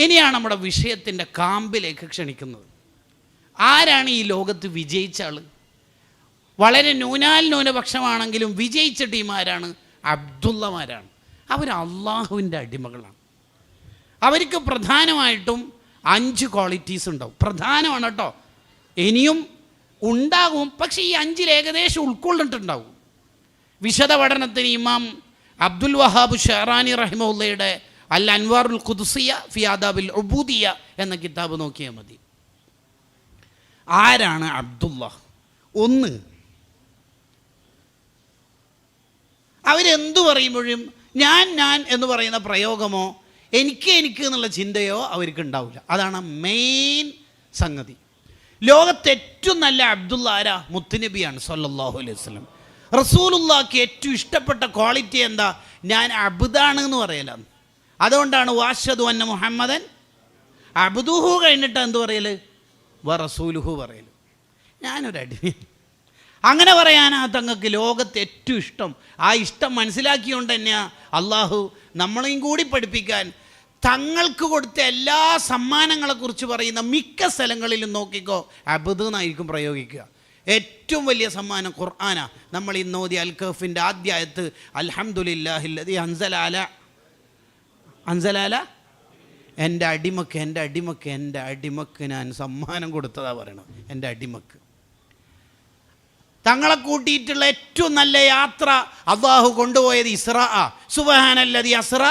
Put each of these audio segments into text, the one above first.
ഇനിയാണ് നമ്മുടെ വിഷയത്തിൻ്റെ കാമ്പിലേക്ക് ക്ഷണിക്കുന്നത്. ആരാണ് ഈ ലോകത്ത് വിജയിച്ച ആൾ? വളരെ ന്യൂനപക്ഷമാണെങ്കിലും വിജയിച്ച ടീമാരാണ്? അബ്ദുള്ളമാരാണ്. അവർ അള്ളാഹുവിൻ്റെ അടിമകളാണ്. അവർക്ക് പ്രധാനമായിട്ടും 5 ക്വാളിറ്റീസ് ഉണ്ടാവും. പ്രധാനമാണ് കേട്ടോ, ഇനിയും ഉണ്ടാകും, പക്ഷേ ഈ 5 ഏകദേശം ഉൾക്കൊള്ളിട്ടുണ്ടാവും. വിശദ പഠനത്തിന് ഇമാം അബ്ദുൽ വഹാബ് ഷെഹറാനി റഹിമഹുല്ലയുടെ അൽ അൻവാറുൽ ഖുദ്സിയ ഫി ആദാബിൽ ഉബൂദിയ എന്ന കിതാബ് നോക്കിയാൽ മതി. ആരാണ് അബ്ദുള്ള? 1, അവരെന്തു പറയുമ്പോഴും ഞാൻ എന്ന് പറയുന്ന പ്രയോഗമോ എനിക്ക് എന്നുള്ള ചിന്തയോ അവർക്ക് ഉണ്ടാവില്ല. അതാണ് മെയിൻ സംഗതി. ലോകത്ത് ഏറ്റവും നല്ല അബ്ദുള്ള ആരാ? മുത്തുനബിയാണ് സല്ലല്ലാഹു അലൈഹി വസല്ലം. റസൂലുള്ളാഹിക്ക് ഏറ്റവും ഇഷ്ടപ്പെട്ട ക്വാളിറ്റി എന്താ? ഞാൻ അബ്ദാണ് എന്ന് പറയലാണ്. അതുകൊണ്ടാണ് വാശദു അന്ന മുഹമ്മദൻ അബ്ദുഹു കഴിഞ്ഞിട്ട് എന്ത് പറയല്? വ റസൂലുഹു പറയല്. ഞാനൊരു അടിമ. അങ്ങനെ പറയാനാ തങ്ങൾക്ക് ലോകത്ത് ഏറ്റവും ഇഷ്ടം. ആ ഇഷ്ടം മനസ്സിലാക്കിയോണ്ട് തന്നെയാ അള്ളാഹു നമ്മളെയും കൂടി പഠിപ്പിക്കാൻ തങ്ങൾക്ക് കൊടുത്ത എല്ലാ സമ്മാനങ്ങളെക്കുറിച്ച് പറയുന്ന മിക്ക സ്ഥലങ്ങളിലും നോക്കിക്കോ അബ്ദ് എന്നായിരിക്കും പ്രയോഗിക്കുക. ഏറ്റവും വലിയ സമ്മാനം ഖുർആനാ. നമ്മൾ ഇന്ന് ഓതി അൽ കഹ്ഫിൻ്റെ ആദ്യായത്ത് അൽഹംദുലില്ലാഹില്ലദീ അൻസലാല എൻ്റെ അടിമക്ക് ഞാൻ സമ്മാനം കൊടുത്തതാ പറയണം. എൻ്റെ അടിമക്ക് തങ്ങളെ കൂട്ടിയിട്ടുള്ള ഏറ്റവും നല്ല യാത്ര അള്ളാഹു കൊണ്ടുപോയത് ഇസ്രാ. സുബ്ഹാനല്ലദീ അസ്റ,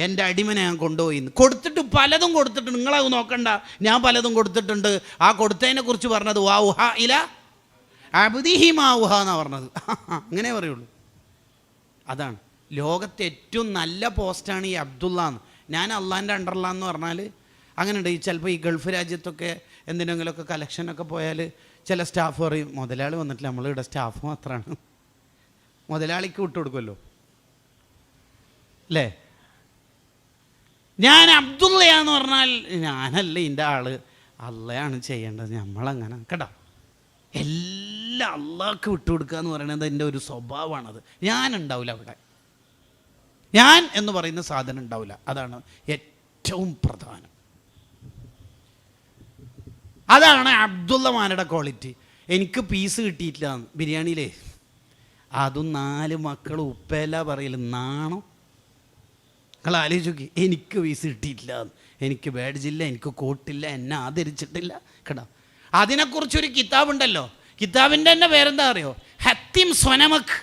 എൻ്റെ അടിമനെ ഞാൻ കൊണ്ടുപോയി. കൊടുത്തിട്ട് പലതും കൊടുത്തിട്ടുണ്ട്, നിങ്ങളത് നോക്കണ്ട, ഞാൻ പലതും കൊടുത്തിട്ടുണ്ട്. ആ കൊടുത്തതിനെ കുറിച്ച് പറഞ്ഞത് വാവുഹ ഇല അബ്ദിഹി മാവുഹ എന്നാണ് പറഞ്ഞത്. അങ്ങനെ പറയുള്ളൂ. അതാണ് ലോകത്തെ ഏറ്റവും നല്ല പോസ്റ്റാണ് ഈ അബ്ദുള്ള എന്ന്. ഞാൻ അള്ളാൻ്റെ അണ്ടറിലാന്ന് പറഞ്ഞാൽ അങ്ങനെയുണ്ട്. ഈ ചിലപ്പോൾ ഈ ഗൾഫ് രാജ്യത്തൊക്കെ എന്തിനെങ്കിലുമൊക്കെ കലക്ഷനൊക്കെ പോയാൽ ചില സ്റ്റാഫ് പറയും മുതലാളി വന്നിട്ടില്ല, നമ്മളിവിടെ സ്റ്റാഫ് മാത്രമാണ്. മുതലാളിക്ക് വിട്ടുകൊടുക്കുമല്ലോ അല്ലേ? ഞാൻ അബ്ദുള്ളയാന്ന് പറഞ്ഞാൽ ഞാനല്ല ഇതിൻ്റെ ആള്, അള്ളയാണ് ചെയ്യേണ്ടത്. നമ്മളങ്ങനെ കേട്ടോ, എല്ലാം അള്ളാഹ്ക്ക് വിട്ടുകൊടുക്കുക എന്ന് പറയുന്നത് എൻ്റെ ഒരു സ്വഭാവമാണത്. ഞാനുണ്ടാവില്ല അവിടെ, ഞാൻ എന്ന് പറയുന്ന സാധനം ഉണ്ടാവില്ല. അതാണ് ഏറ്റവും പ്രധാനം. അതാണ് അബ്ദുള്ളമാരുടെ ക്വാളിറ്റി. എനിക്ക് പീസ് കിട്ടിയിട്ടില്ല ബിരിയാണിയിലേ, അതും 4 മക്കൾ ഉപ്പേല പറയൽ നാണോ? നിങ്ങൾ ആലോചിച്ച് നോക്കി. എനിക്ക് പീസ് കിട്ടിയിട്ടില്ല, എനിക്ക് ബാഡ്ജില്ല, എനിക്ക് കോട്ടില്ല, എന്നെ ആദരിച്ചിട്ടില്ല കേട്ടോ. അതിനെക്കുറിച്ചൊരു കിതാബുണ്ടല്ലോ. കിതാബിൻ്റെ തന്നെ പേരെന്താ അറിയോ? ഹത്തിം സ്വനമക്ക്.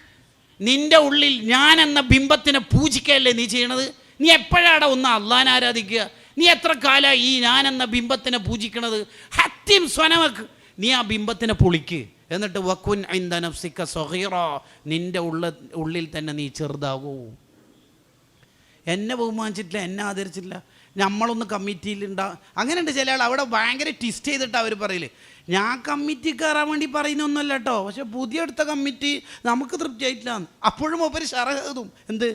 നിൻ്റെ ഉള്ളിൽ ഞാൻ എന്ന ബിംബത്തിനെ പൂജിക്കുകയല്ലേ നീ ചെയ്യണത്? നീ എപ്പോഴാണ് ഒന്ന് അള്ളാനെ ആരാധിക്കുക? നീ എത്ര കാലമായി ഈ ഞാൻ എന്ന ബിംബത്തിനെ പൂജിക്കണത്? ഹത്തിം സ്വനമക്ക്. നീ ആ ബിംബത്തിനെ പൊളിക്ക്. എന്നിട്ട് വക്കുൻ ഇൻദ നഫ്സിക സഗീറ, നിൻ്റെ ഉള്ളിൽ തന്നെ നീ ചെറുതാകൂ. എന്നെ ബഹുമാനിച്ചിട്ടില്ല, എന്നെ ആദരിച്ചിട്ടില്ല, നമ്മളൊന്ന് കമ്മിറ്റിയിലുണ്ടാവും. അങ്ങനെയുണ്ട് ചില ആൾ അവിടെ ഭയങ്കര ട്വിസ്റ്റ് ചെയ്തിട്ട് അവർ പറയില്ലേ, ഞാൻ കമ്മിറ്റി കയറാൻ വേണ്ടി പറയുന്നൊന്നുമല്ല കേട്ടോ, പക്ഷെ പുതിയ എടുത്ത കമ്മിറ്റി നമുക്ക് തൃപ്തിയായിട്ടില്ല. അപ്പോഴും ഒപ്പര് ഷറഹതും എന്ത്,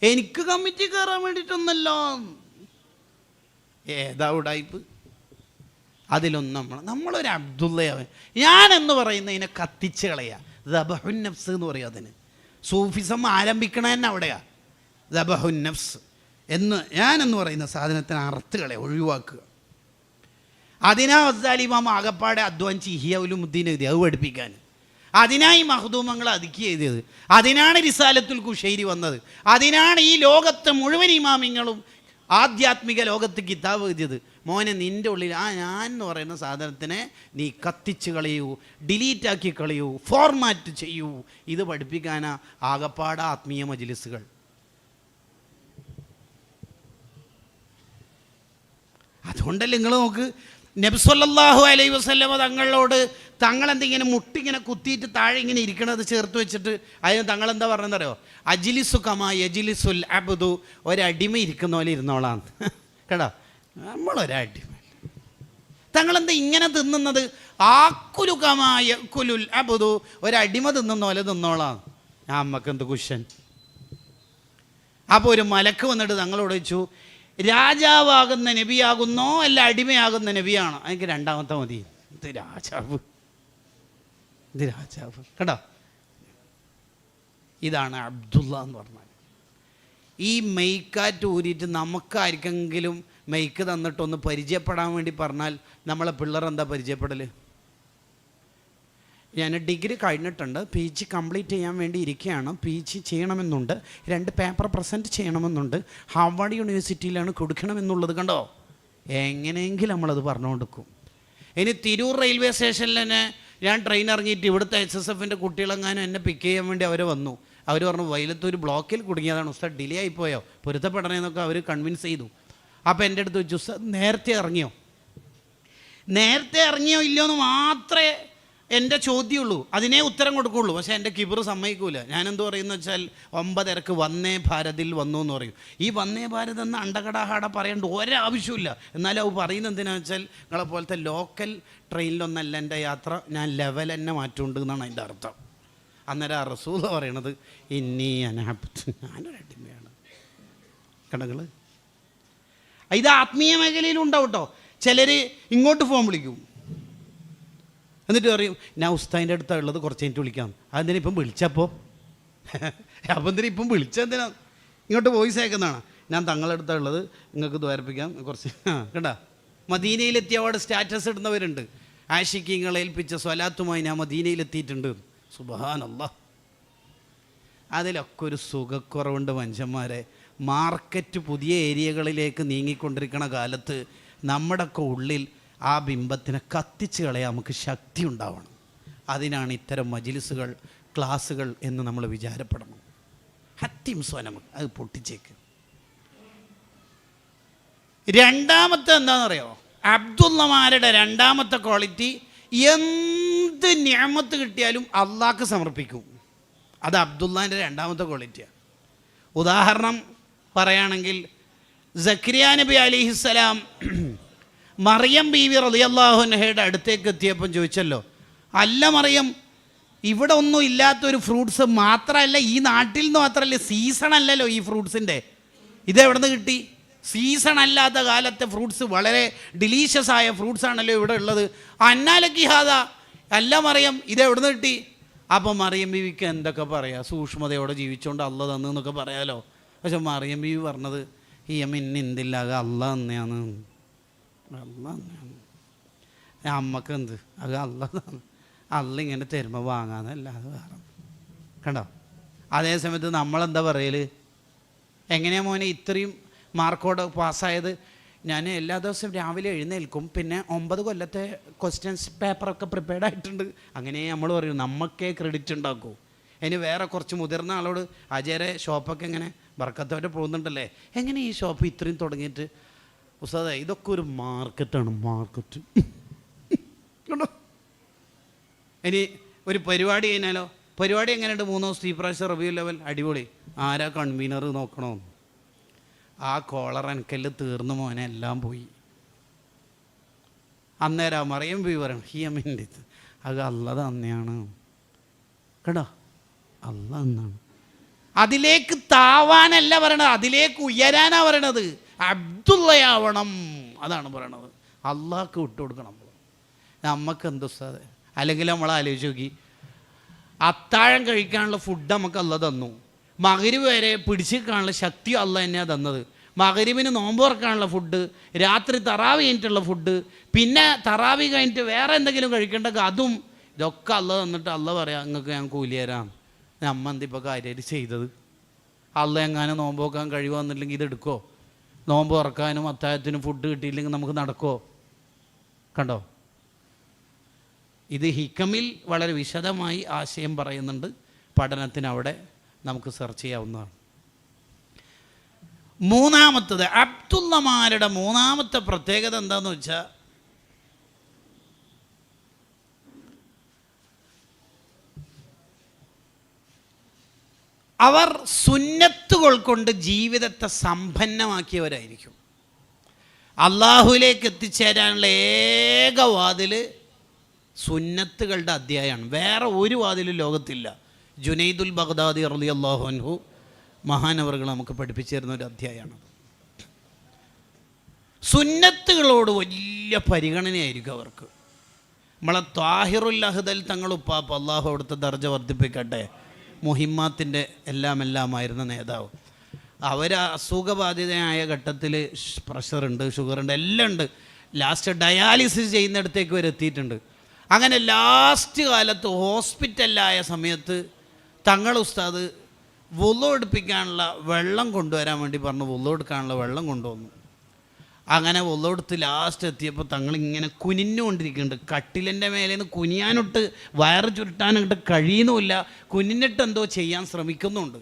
എനിക്ക് കമ്മിറ്റി കയറാൻ വേണ്ടിയിട്ടൊന്നല്ലോ. ഏതാ ഉടായിപ്പ്? അതിലൊന്നും നമ്മളൊരു അബ്ദുള്ളയാവൻ. ഞാനെന്ന് പറയുന്നതിനെ കത്തിച്ച് കളയുക. ദബഹുൻ നഫ്സ് എന്ന് പറയും അതിന്. സൂഫിസം ആരംഭിക്കണ തന്നെ അവിടെയാണ്. ദബഹുൻ നഫ്സ് ഞാനെന്ന് പറയുന്ന സാധനത്തിന് അറുത്തുകളെ ഒഴിവാക്കുക. അതിനാ ഗസാലി ഇമാം ആകപ്പാടെ അധ്വാനിച്ച് ഇഹ്യാ ഉലൂമുദ്ദീൻ എഴുതി, അത് പഠിപ്പിക്കാൻ. അതിനായി മഖ്ദൂമങ്ങൾ അതുക്കി എഴുതിയത്. അതിനാണ് റിസാലത്തുൽ കുശൈരി വന്നത്. അതിനാണ് ഈ ലോകത്തെ മുഴുവൻ ഇമാമിങ്ങളും ആധ്യാത്മിക ലോകത്ത് കിതാബ് എഴുതിയത്. മോനെ, നിൻ്റെ ഉള്ളിൽ ഞാൻ എന്ന് പറയുന്ന സാധനത്തിനെ നീ കത്തിച്ച് കളയൂ, ഡിലീറ്റാക്കി കളയൂ, ഫോർമാറ്റ് ചെയ്യൂ. ഇത് പഠിപ്പിക്കാനാ ആകപ്പാട് ആത്മീയ മജ്ലിസുകൾ. അതുകൊണ്ടല്ലേ നിങ്ങൾ നോക്ക്, നബി സല്ലല്ലാഹു അലൈഹി വസല്ലമ തങ്ങളെന്തിങ്ങനെ മുട്ടിങ്ങനെ കുത്തിയിട്ട് താഴെ ഇങ്ങനെ ഇരിക്കണത് ചേർത്ത് വെച്ചിട്ട് അതിന് തങ്ങളെന്താ പറഞ്ഞെന്നറിയോ? അജ്ലിസു കമാ യജ്ലിസുൽ അബ്ദു, ഒരടിമ ഇരിക്കുന്ന പോലെ ഇരുന്നോളാം കേട്ടോ. നമ്മളൊരടിമ. തങ്ങളെന്താ ഇങ്ങനെ തിന്നുന്നത്? ആക്കുലു കമാ യക്കുലുൽ അബ്ദു, ഒരടിമ തിന്നുന്ന പോലെ തിന്നോളാം. നമ്മക്കെന്ത് കുഷൻ. അപ്പോൾ ഒരു മലക്ക് വന്നിട്ട് തങ്ങളോട് ചോദിച്ചു, രാജാവാകുന്ന നബിയാകുന്നോ അല്ല അടിമയാകുന്ന നബിയാണോ? എനിക്ക് രണ്ടാമത്തെ മതി. ഇത് രാജാവ് കേട്ടോ. ഇതാണ് അബ്ദുള്ള എന്ന് പറഞ്ഞാൽ. ഈ മെയ്ക്കാറ്റ് ഊരിയിട്ട് നമുക്കാർക്കെങ്കിലും മൈക്ക് തന്നിട്ടൊന്ന് പരിചയപ്പെടാൻ വേണ്ടി പറഞ്ഞാൽ നമ്മളെ പിള്ളേർ എന്താ പരിചയപ്പെടൽ? ഞാൻ ഡിഗ്രി കഴിഞ്ഞിട്ടുണ്ട്, PG കംപ്ലീറ്റ് ചെയ്യാൻ വേണ്ടി ഇരിക്കുകയാണ്, PG ചെയ്യണമെന്നുണ്ട്, 2 പേപ്പർ പ്രസൻറ്റ് ചെയ്യണമെന്നുണ്ട്, ഹാർവാർഡ് യൂണിവേഴ്സിറ്റിയിലാണ് കൊടുക്കണമെന്നുള്ളത്. കണ്ടോ, എങ്ങനെയെങ്കിലും നമ്മളത് പറഞ്ഞു കൊടുക്കും. ഇനി തിരൂർ റെയിൽവേ സ്റ്റേഷനിൽ തന്നെ ഞാൻ ട്രെയിൻ ഇറങ്ങിയിട്ട് ഇവിടുത്തെ SSFൻ്റെ കുട്ടികളെങ്ങാനും എന്നെ പിക്ക് ചെയ്യാൻ വേണ്ടി അവർ വന്നു. അവർ പറഞ്ഞു വൈലത്തൂർ ബ്ലോക്കിൽ കുടുങ്ങിയതാണ് ഉസ്താദ്, ഡിലേ ആയിപ്പോയോ, പൊരുത്തപ്പെടണമെന്നൊക്കെ അവർ കൺവിൻസ് ചെയ്തു. അപ്പോൾ എൻ്റെ അടുത്ത് ചോദിച്ചു, ഉസ്താദ് നേരത്തെ ഇറങ്ങിയോ ഇല്ലയോ എന്ന് മാത്രമേ എൻ്റെ ചോദ്യമുള്ളൂ, അതിനേ ഉത്തരം കൊടുക്കുകയുള്ളൂ. പക്ഷേ എൻ്റെ കിബിറ് സമ്മതിക്കൂല. ഞാനെന്ത് പറയുന്നത് വെച്ചാൽ 9:30 വന്നേ ഭാരതിൽ വന്നു എന്ന് പറയും. ഈ വന്നേ ഭാരത് എന്ന അണ്ടകടാഹാട പറയേണ്ട ഒരാവശ്യമില്ല. എന്നാലും അത് പറയുന്നത് എന്തിനാണെന്ന് വെച്ചാൽ നിങ്ങളെ പോലത്തെ ലോക്കൽ ട്രെയിനിലൊന്നല്ല എൻ്റെ യാത്ര, ഞാൻ ലെവൽ തന്നെ മാറ്റുന്നുണ്ട് എന്നാണ് അതിൻ്റെ അർത്ഥം. അന്നേരം റസൂൽ പറയണത് ഇന്നീ അനാപത്ത്, ഞാനൊരു അടിമയാണ്. കണ്ടങ്ങൾ ഇത് ആത്മീയ മേഖലയിലും ഉണ്ടാവും കേട്ടോ. ചിലർ ഇങ്ങോട്ട് ഫോൺ വിളിക്കും, എന്നിട്ട് പറയും ഞാൻ ഉസ്താദിൻ്റെ അടുത്താണ് ഉള്ളത്, കുറച്ച് കഴിഞ്ഞിട്ട് വിളിക്കാം. അതെന്തിനാ ഇപ്പം വിളിച്ചപ്പോൾ? അപ്പം എന്തിനാ ഇപ്പം വിളിച്ചെന്തിനാ? ഇങ്ങോട്ട് വോയിസ് അയക്കുന്നതാണ്, ഞാൻ തങ്ങളുടെ അടുത്താണ് ഉള്ളത്, നിങ്ങൾക്ക് ദ്വാരപ്പിക്കാം കുറച്ച്. കേട്ടാ, മദീനയിലെത്തിയ അവിടെ സ്റ്റാറ്റസ് ഇടുന്നവരുണ്ട്, ആഷിഖീങ്ങളെ ഏൽപ്പിച്ച സ്വലാത്തുമായി ഞാൻ മദീനയിലെത്തിയിട്ടുണ്ട്. സുബ്ഹാനല്ലാഹ്. അതിലൊക്കെ ഒരു സുഖക്കുറവുണ്ട് മനുഷ്യന്മാരെ. മാർക്കറ്റ് പുതിയ ഏരിയകളിലേക്ക് നീങ്ങിക്കൊണ്ടിരിക്കുന്ന കാലത്ത് നമ്മുടെയൊക്കെ ഉള്ളിൽ ആ ബിംബത്തിനെ കത്തിച്ച് കളയാൻ നമുക്ക് ശക്തി ഉണ്ടാവണം. അതിനാണ് ഇത്തരം മജ്ലിസുകൾ, ക്ലാസ്സുകൾ എന്ന് നമ്മൾ വിചാരപ്പെടണം. ഹത്തിം സ്വനം അത് പൊട്ടിച്ചേക്ക്. രണ്ടാമത്തെ എന്താണെന്നറിയോ? അബ്ദുള്ളമാരുടെ രണ്ടാമത്തെ ക്വാളിറ്റി, എന്ത് നിഅമത്ത് കിട്ടിയാലും അള്ളാഹ്ക്ക് സമർപ്പിക്കും. അത് അബ്ദുള്ളാൻ്റെ രണ്ടാമത്തെ ക്വാളിറ്റിയാണ്. ഉദാഹരണം പറയുകയാണെങ്കിൽ സക്കരിയ നബി അലൈഹിസ്സലാം മറിയം ബീവി റളിയല്ലാഹു അൻഹയുടെ അടുത്തേക്ക് എത്തിയപ്പം ചോദിച്ചല്ലോ, അല്ല മറിയം, ഇവിടെ ഒന്നും ഇല്ലാത്തൊരു ഫ്രൂട്ട്സ് മാത്രമല്ല, ഈ നാട്ടിൽ നിന്ന് മാത്രമല്ല, സീസൺ അല്ലല്ലോ ഈ ഫ്രൂട്ട്സിൻ്റെ, ഇതെവിടെ നിന്ന് കിട്ടി? സീസൺ അല്ലാത്ത കാലത്തെ ഫ്രൂട്ട്സ്, വളരെ ഡിലീഷ്യസ് ആയ ഫ്രൂട്ട്സ് ആണല്ലോ ഇവിടെ ഉള്ളത്. അന്നാലക്കി ഹാദ, അല്ല മറിയം, ഇതെവിടെ നിന്ന് കിട്ടി? അപ്പം മറിയം ബീവിക്ക് എന്തൊക്കെ പറയാം, സൂക്ഷ്മതയോടെ ജീവിച്ചുകൊണ്ട് അള്ള തന്നു എന്നൊക്കെ പറയാലോ. പക്ഷെ മറിയം ബീവി പറഞ്ഞത് ഈ മിന്നിന്തില്ല, അത് അള്ള തന്നെയാണ്, അള്ള തന്നെയാണ്. അമ്മക്ക് എന്ത്, അത് അള്ള തന്നു, അള്ള ഇങ്ങനെ തരുമ്പോൾ വാങ്ങാന്നല്ലാതെ വേറെ. കണ്ടോ? അതേ സമയത്ത് നമ്മളെന്താ പറയൽ? എങ്ങനെയാ മോനെ ഇത്രയും മാർക്കോടെ പാസ്സായത്? ഞാൻ എല്ലാ ദിവസവും രാവിലെ എഴുന്നേൽക്കും, പിന്നെ 9 കൊല്ലത്തെ ക്വസ്റ്റ്യൻസ് പേപ്പറൊക്കെ പ്രിപ്പയർഡ് ആയിട്ടുണ്ട്. അങ്ങനെ നമ്മൾ പറയും, നമുക്കേ ക്രെഡിറ്റ് ഉണ്ടാക്കൂ. ഇനി വേറെ കുറച്ച് മുതിർന്ന ആളോട്, അജയരെ ഷോപ്പൊക്കെ എങ്ങനെ ബർക്കത്തോടെ പോകുന്നുണ്ടല്ലേ, എങ്ങനെ ഈ ഷോപ്പ് ഇത്രയും തുടങ്ങിയിട്ട്? ഉസ്താദേ, ഇതൊക്കെ ഒരു മാർക്കറ്റാണ്, മാർക്കറ്റ്. കണ്ടോ? ഇനി ഒരു പരിപാടി കഴിഞ്ഞാലോ, പരിപാടി എങ്ങനെയുണ്ട്? 3 ദിവസത്തെ ഈ പ്രാവശ്യം റിവ്യൂ ലെവൽ അടിപൊളി, ആരാ കൺവീനർ നോക്കണോ? ആ കോളർ എനിക്കെല്ലാം തീർന്നു മോനെ, എല്ലാം പോയി. അന്നേരം മറിയം പോയി പറയണം, ഈ അമ്മേൻ്റെ അത് അള്ള തന്നെയാണ്. കേട്ടോ, അള്ള എന്നാണ്. അതിലേക്ക് താവാനല്ല പറയണത്, അതിലേക്ക് ഉയരാനാണ് പറയണത്. അബ്ദുള്ളയാവണം, അതാണ് പറയണത്. അള്ളാഹ്ക്ക് വിട്ടുകൊടുക്കണം. നമുക്ക് എന്തു സാധേ? അല്ലെങ്കിൽ നമ്മൾ ആലോചിച്ച് നോക്കി, അത്താഴം കഴിക്കാനുള്ള ഫുഡ് നമുക്ക് അള്ള തന്നു, മഗ്‌രിബ് വരെ പിടിച്ചിരിക്കാനുള്ള ശക്തി അള്ള തന്നെയാണ് തന്നത്. മഗ്‌രിബിന് നോമ്പ് തുറക്കാനുള്ള ഫുഡ്, രാത്രി തറാവി കഴിഞ്ഞിട്ടുള്ള ഫുഡ്, പിന്നെ തറാവി കഴിഞ്ഞിട്ട് വേറെ എന്തെങ്കിലും കഴിക്കേണ്ടെങ്കിൽ അതും, ഇതൊക്കെ അള്ള തന്നിട്ട് അള്ള പറയാം നിങ്ങൾക്ക് ഞാൻ കൂലി തരാം. നമ്മ എന്തിപ്പോൾ കാര്യമായിട്ട് ചെയ്തത്? അള്ള എങ്ങാനും നോമ്പ് വെക്കാൻ കഴിയുമെന്നില്ലെങ്കിൽ ഇതെടുക്കോ? നോമ്പ് തുറക്കാനും അത്താഴത്തിനും ഫുഡ് കിട്ടിയില്ലെങ്കിൽ നമുക്ക് നടക്കുമോ? കണ്ടോ? ഇത് ഹിക്കമിൽ വളരെ വിശദമായി ആശയം പറയുന്നുണ്ട്. പഠനത്തിന് അവിടെ നമുക്ക് സെർച്ച് ചെയ്യാവുന്നതാണ്. മൂന്നാമത്തത്, അബ്ദുള്ളമാരുടെ മൂന്നാമത്തെ പ്രത്യേകത എന്താണെന്ന് വെച്ചാൽ, അവർ സുന്നത്തുകൾ കൊണ്ട് ജീവിതത്തെ സമ്പന്നമാക്കിയവരായിരിക്കും. അള്ളാഹുവിലേക്ക് എത്തിച്ചേരാനുള്ള ഏക വാതിൽ സുന്നത്തുകളുടെ അധ്യായമാണ്. വേറെ ഒരു വാതിലും ലോകത്തില്ല. ജുനൈദുൽ ബഗ്ദാദി റളിയല്ലാഹു അൻഹു മഹാനവറുകൾ നമുക്ക് പഠിപ്പിച്ചു തരുന്ന ഒരു അധ്യായമാണ്. സുന്നത്തുകളോട് വലിയ പരിഗണനയായിരിക്കും അവർക്ക്. നമ്മളെ ത്വാഹിറുൽ അഹ്ദൽ തങ്ങൾ ഉപ്പാപ്പ, അള്ളാഹു അവിടുത്തെ ദർജ വർദ്ധിപ്പിക്കട്ടെ, മുഹിമ്മാത്തിൻ്റെ എല്ലാമായിരുന്ന നേതാവ്, അവർ അസുഖബാധിതയായ ഘട്ടത്തിൽ പ്രഷറുണ്ട്, ഷുഗറുണ്ട്, എല്ലാം ഉണ്ട്. ലാസ്റ്റ് ഡയാലിസിസ് ചെയ്യുന്നിടത്തേക്ക് വരെ എത്തിയിട്ടുണ്ട്. അങ്ങനെ ലാസ്റ്റ് കാലത്ത് ഹോസ്പിറ്റലിലായ സമയത്ത് തങ്ങൾ ഉസ്താദ് വുളു എടുപ്പിക്കാനുള്ള വെള്ളം കൊണ്ടുവരാൻ വേണ്ടി പറഞ്ഞു. വുളു എടുക്കാനുള്ള വെള്ളം കൊണ്ടുവന്നു. അങ്ങനെ വുളു എടുത്ത് ലാസ്റ്റ് എത്തിയപ്പോൾ തങ്ങളിങ്ങനെ കുനിഞ്ഞുകൊണ്ടിരിക്കുന്നുണ്ട്. കട്ടിലിൻ്റെ മേലെ നിന്ന് കുനിയാനൊട്ട് വയറ് ചുരുട്ടാനൊട്ട് കഴിയുന്നുമില്ല. കുനിഞ്ഞിട്ട് എന്തോ ചെയ്യാൻ ശ്രമിക്കുന്നുണ്ട്.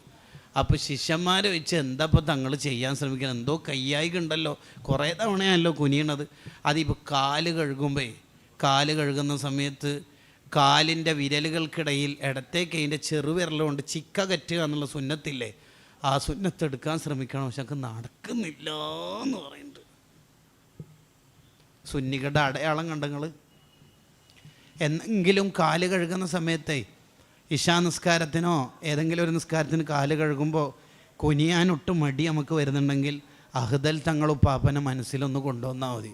അപ്പോൾ ശിഷ്യന്മാർ വെച്ച് എന്താ ഇപ്പോൾ തങ്ങൾ ചെയ്യാൻ ശ്രമിക്കുന്നത്, എന്തോ കയ്യായിക്കുണ്ടല്ലോ, കുറേ തവണയാണല്ലോ കുനിയണത്. അതിപ്പോൾ കാല് കഴുകുന്ന സമയത്ത് കാലിൻ്റെ വിരലുകൾക്കിടയിൽ ഇടത്തേക്ക് അതിൻ്റെ ചെറുവിരലുകൊണ്ട് ചിക്ക കറ്റുക എന്നുള്ള സുന്നത്തില്ലേ, ആ സുന്നത്ത് എടുക്കാൻ ശ്രമിക്കണം. പക്ഷെ നമുക്ക് നടക്കുന്നില്ല എന്ന് പറയുന്നുണ്ട്. സുന്നികളുടെ അടയാളം കണ്ടങ്ങൾ. എന്നെങ്കിലും കാല് കഴുകുന്ന സമയത്തേ ഇശാ നിസ്കാരത്തിനോ ഏതെങ്കിലും ഒരു നിസ്കാരത്തിന് കാല് കഴുകുമ്പോൾ കുനിയാനൊട്ടും മടി നമുക്ക് വരുന്നുണ്ടെങ്കിൽ അഹ്ദൽ തങ്ങൾ ഉപ്പാപ്പനെ മനസ്സിലൊന്ന് കൊണ്ടുവന്നാൽ മതി.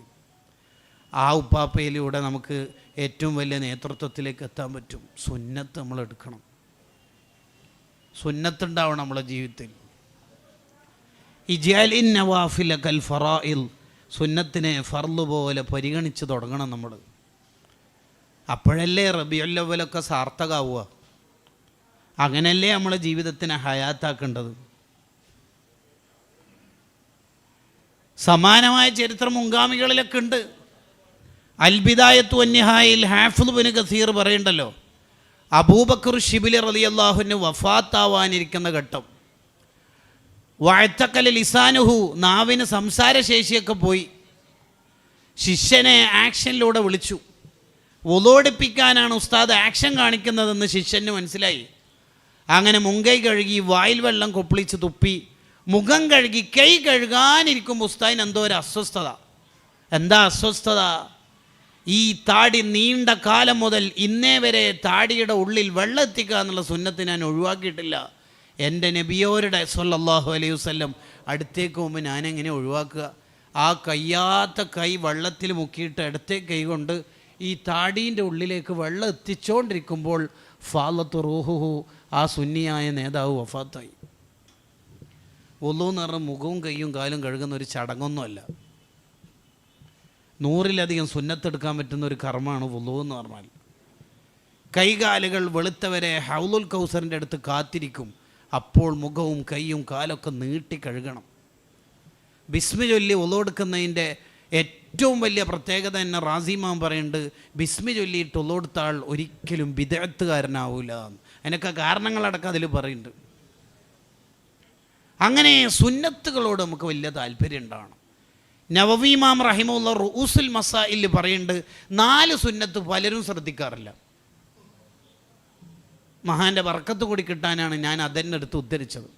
ആ ഉപ്പാപ്പയിലൂടെ നമുക്ക് ഏറ്റവും വലിയ നേതൃത്വത്തിലേക്ക് എത്താൻ പറ്റും. സുന്നത്ത് നമ്മൾ എടുക്കണം, സുന്നത്തുണ്ടാവണം നമ്മളെ ജീവിതത്തിൽ. ഇജാലിൻ നവാഫില കൽ ഫറാഇൽ, സുന്നത്തിനെ ഫർള് പോലെ പരിഗണിച്ച് തുടങ്ങണം നമ്മൾ. അപ്പോഴല്ലേ റബീഉൽ അവ്വലൊക്കെ സാർത്ഥകാവുക. അങ്ങനെയല്ലേ നമ്മളെ ജീവിതത്തിനെ ഹയാത്താക്കേണ്ടത്. സമാനമായ ചരിത്രം മുൻഗാമികളിലൊക്കെ ഉണ്ട്. അൽ ബിദായത്തു വന്നിഹായിൽ ഹാഫിദ് ഇബ്നു കസീർ പറയുണ്ടല്ലോ, അബൂബക്കർ ശിബിലി റളിയല്ലാഹു അൻഹു വഫാത്താവാനിരിക്കുന്ന ഘട്ടം, വഅതഖല ലിസാനുഹു, നാവിന് സംസാരശേഷിയൊക്കെ പോയി. ശിഷ്യനെ ആക്ഷനിലൂടെ വിളിച്ചു. വുളൂടിപ്പിക്കാനാണ് ഉസ്താദ് ആക്ഷൻ കാണിക്കുന്നതെന്ന് ശിഷ്യന് മനസ്സിലായി. അങ്ങനെ മുൻകൈ കഴുകി വായിൽ വെള്ളം കൊപ്പിളിച്ച് തുപ്പി മുഖം കഴുകി കൈ കഴുകാനിരിക്കുമ്പോൾ ഉസ്താദിന് എന്തോ ഒരു അസ്വസ്ഥത. എന്താ അസ്വസ്ഥത? ഈ താടി നീണ്ട കാലം മുതൽ ഇന്നേ വരെ താടിയുടെ ഉള്ളിൽ വെള്ളം എത്തിക്കുക എന്നുള്ള സുന്നത്ത് ഞാൻ ഒഴിവാക്കിയിട്ടില്ല. എൻ്റെ നബിയോരുടെ സ്വല്ലല്ലാഹു അലൈഹി വസല്ലം അടുത്തേക്ക് പോകുമ്പോൾ ഞാനെങ്ങനെ ഒഴിവാക്കുക? ആ കയ്യാത്ത കൈ വെള്ളത്തിൽ മുക്കിയിട്ട് ഇടത്തെ കൈ കൊണ്ട് ഈ താടീൻ്റെ ഉള്ളിലേക്ക് വെള്ളം എത്തിച്ചുകൊണ്ടിരിക്കുമ്പോൾ ഫാലത്ത് റൂഹുഹു, ആ സുന്നിയായ നേതാവ് വഫാത്തായി. വുളു എന്ന് പറഞ്ഞാൽ മുഖവും കൈയും കാലും കഴുകുന്ന ഒരു ചടങ്ങൊന്നുമല്ല. 100-ലധികം സുന്നത്തെടുക്കാൻ പറ്റുന്ന ഒരു കർമ്മമാണ് വുളു എന്ന് പറഞ്ഞാൽ. കൈകാലുകൾ വെളുത്തവരെ ഹൗലുൽ കൗസറിൻ്റെ അടുത്ത് കാത്തിരിക്കും. അപ്പോൾ മുഖവും കൈയും കാലൊക്കെ നീട്ടി കഴുകണം. ബിസ്മി ചൊല്ലി വുളു എടുക്കുന്നതിൻ്റെ ഏറ്റവും വലിയ പ്രത്യേകത തന്നെ റാസിമാൻ പറയുന്നുണ്ട്, ബിസ്മി ചൊല്ലിയിട്ട് വുളു എടുത്ത ആൾ ഒരിക്കലും ബിദ്അത്തുകാരനാവില്ല. അതിനൊക്കെ കാരണങ്ങളടക്കം അതിൽ പറയുന്നുണ്ട്. അങ്ങനെ സുന്നത്തുകളോട് നമുക്ക് വലിയ താല്പര്യം ഉണ്ടാവണം. നവവി ഇമാം റഹിമഹുല്ലാഹ് റൂസുൽ മസായിൽ പറയുന്നുണ്ട്, 4 സുന്നത്ത് പലരും ശ്രദ്ധിക്കാറില്ല. മഹാൻ്റെ ബർക്കത്ത് കൂടി കിട്ടാനാണ് ഞാൻ അതെന്നെ എടുത്ത് ഉദ്ധരിച്ചത്.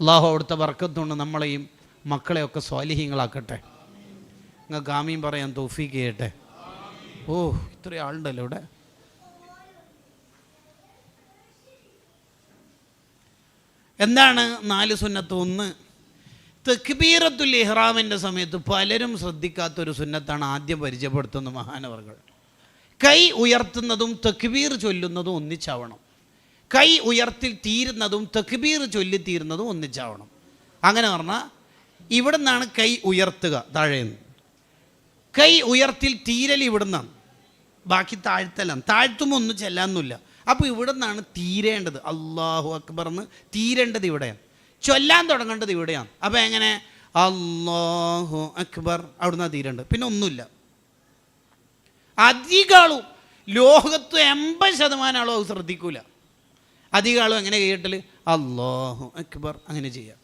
അള്ളാഹു അവിടുത്തെ ബർക്കത്തുകൊണ്ട് നമ്മളെയും മക്കളെയൊക്കെ സ്വാലിഹീങ്ങളാക്കട്ടെ. നിങ്ങൾക്ക് ആമീൻ പറയാൻ തൗഫീക്ക് ചെയ്യട്ടെ. ഓ, ഇത്രയും ആളുണ്ടല്ലോ ഇവിടെ. എന്താണ് 4 സുന്നത്ത്? 1, തക്ബീറത്തുൽ ഇഹ്റാമിൻ്റെ സമയത്ത് പലരും ശ്രദ്ധിക്കാത്തൊരു സുന്നത്താണ് ആദ്യം പരിചയപ്പെടുത്തുന്ന മഹാനവർകൾ. കൈ ഉയർത്തുന്നതും തക്ബീർ ചൊല്ലുന്നതും ഒന്നിച്ചാവണം. കൈ ഉയർത്തി തീരുന്നതും തക്ബീർ ചൊല്ലിത്തീരുന്നതും ഒന്നിച്ചാവണം. അങ്ങനെ പറഞ്ഞാൽ ഇവിടെ നിന്നാണ് കൈ ഉയർത്തുക, താഴേന്ന്. കൈ ഉയർത്തിൽ തീരൽ ഇവിടെ നിന്നാണ്, ബാക്കി താഴ്ത്തലാണ്. താഴ്ത്തുമ്പോൾ ഒന്നും ചെല്ലാനൊന്നുമില്ല. അപ്പോൾ ഇവിടെ നിന്നാണ് തീരേണ്ടത്. അല്ലാഹു അക്ബർ എന്ന് തീരേണ്ടത് ഇവിടെയാണ്, ചൊല്ലാൻ തുടങ്ങേണ്ടത് ഇവിടെയാണ്. അപ്പോൾ എങ്ങനെ? അല്ലാഹു അക്ബർ, അവിടെ നിന്നാണ് തീരേണ്ടത്, പിന്നെ ഒന്നുമില്ല. അധികാളും ലോകത്ത് 80% ആളും അത് ശ്രദ്ധിക്കൂല. അധികാളും എങ്ങനെ കേട്ടൽ? അല്ലാഹു അക്ബർ, അങ്ങനെ ചെയ്യാം.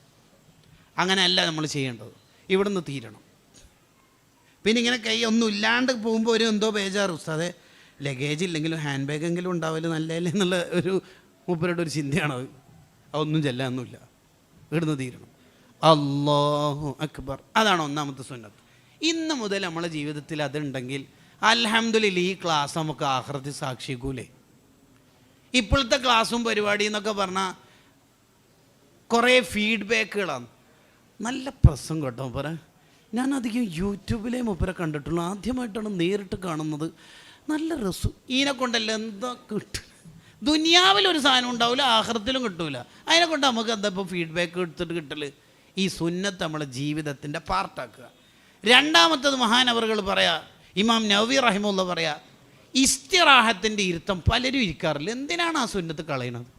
അങ്ങനെയല്ല നമ്മൾ ചെയ്യേണ്ടത്, ഇവിടുന്ന് തീരണം. പിന്നെ ഇങ്ങനെ കൈ ഒന്നും ഇല്ലാണ്ട് പോകുമ്പോൾ ഒരു എന്തോ ബേജാറ്, ഉസ്താദേ ലഗേജ് ഇല്ലെങ്കിലും ഹാൻഡ് ബാഗെങ്കിലും ഉണ്ടാവില്ല നല്ലതല്ലേ എന്നുള്ള ഒരു മൂപ്പരുടെ ഒരു ചിന്തയാണത്. അതൊന്നും ചെല്ലാനൊന്നുമില്ല, ഇവിടുന്ന് തീരണം. അല്ലാഹു അക്ബർ, അതാണ് 1ാമത്തെ സുന്നത്ത്. ഇന്ന് മുതൽ നമ്മളെ ജീവിതത്തിൽ അതുണ്ടെങ്കിൽ അൽഹംദുലില്ലാ ഈ ക്ലാസ് നമുക്ക് ആഖിറത്തിൽ സാക്ഷിക്കൂലേ. ഇപ്പോഴത്തെ ക്ലാസ്സും പരിപാടി എന്നൊക്കെ പറഞ്ഞാൽ കുറേ ഫീഡ്ബാക്കുകളാണ്. നല്ല പ്രസംഗം കേട്ടോ മൂപ്പരെ. ഞാനധികം യൂട്യൂബിലേ മൂപ്പരെ കണ്ടിട്ടുള്ളൂ, ആദ്യമായിട്ടാണ് നേരിട്ട് കാണുന്നത്. നല്ല രസം. ഇതിനെ കൊണ്ടല്ല എന്താ കിട്ടും? ദുനിയാവിലൊരു സാധനം ഉണ്ടാവില്ല, ആഖിറത്തിലും കിട്ടൂല. അതിനെ കൊണ്ട് നമുക്ക് എന്താ ഇപ്പോൾ ഫീഡ്ബാക്ക് എടുത്തിട്ട് കിട്ടൽ? ഈ സുന്നത്ത് നമ്മളെ ജീവിതത്തിൻ്റെ പാർട്ടാക്കുക. രണ്ടാമത്തത് മഹാനവറുകൾ പറയാ, ഇമാം നവവി റഹിമുള്ള പറയാ, ഇസ്തിറാഹത്തിൻ്റെ ഇരുത്തം പലരും ഇരിക്കാറില്ല. എന്തിനാണ് ആ സുന്നത്ത് കളയണത്?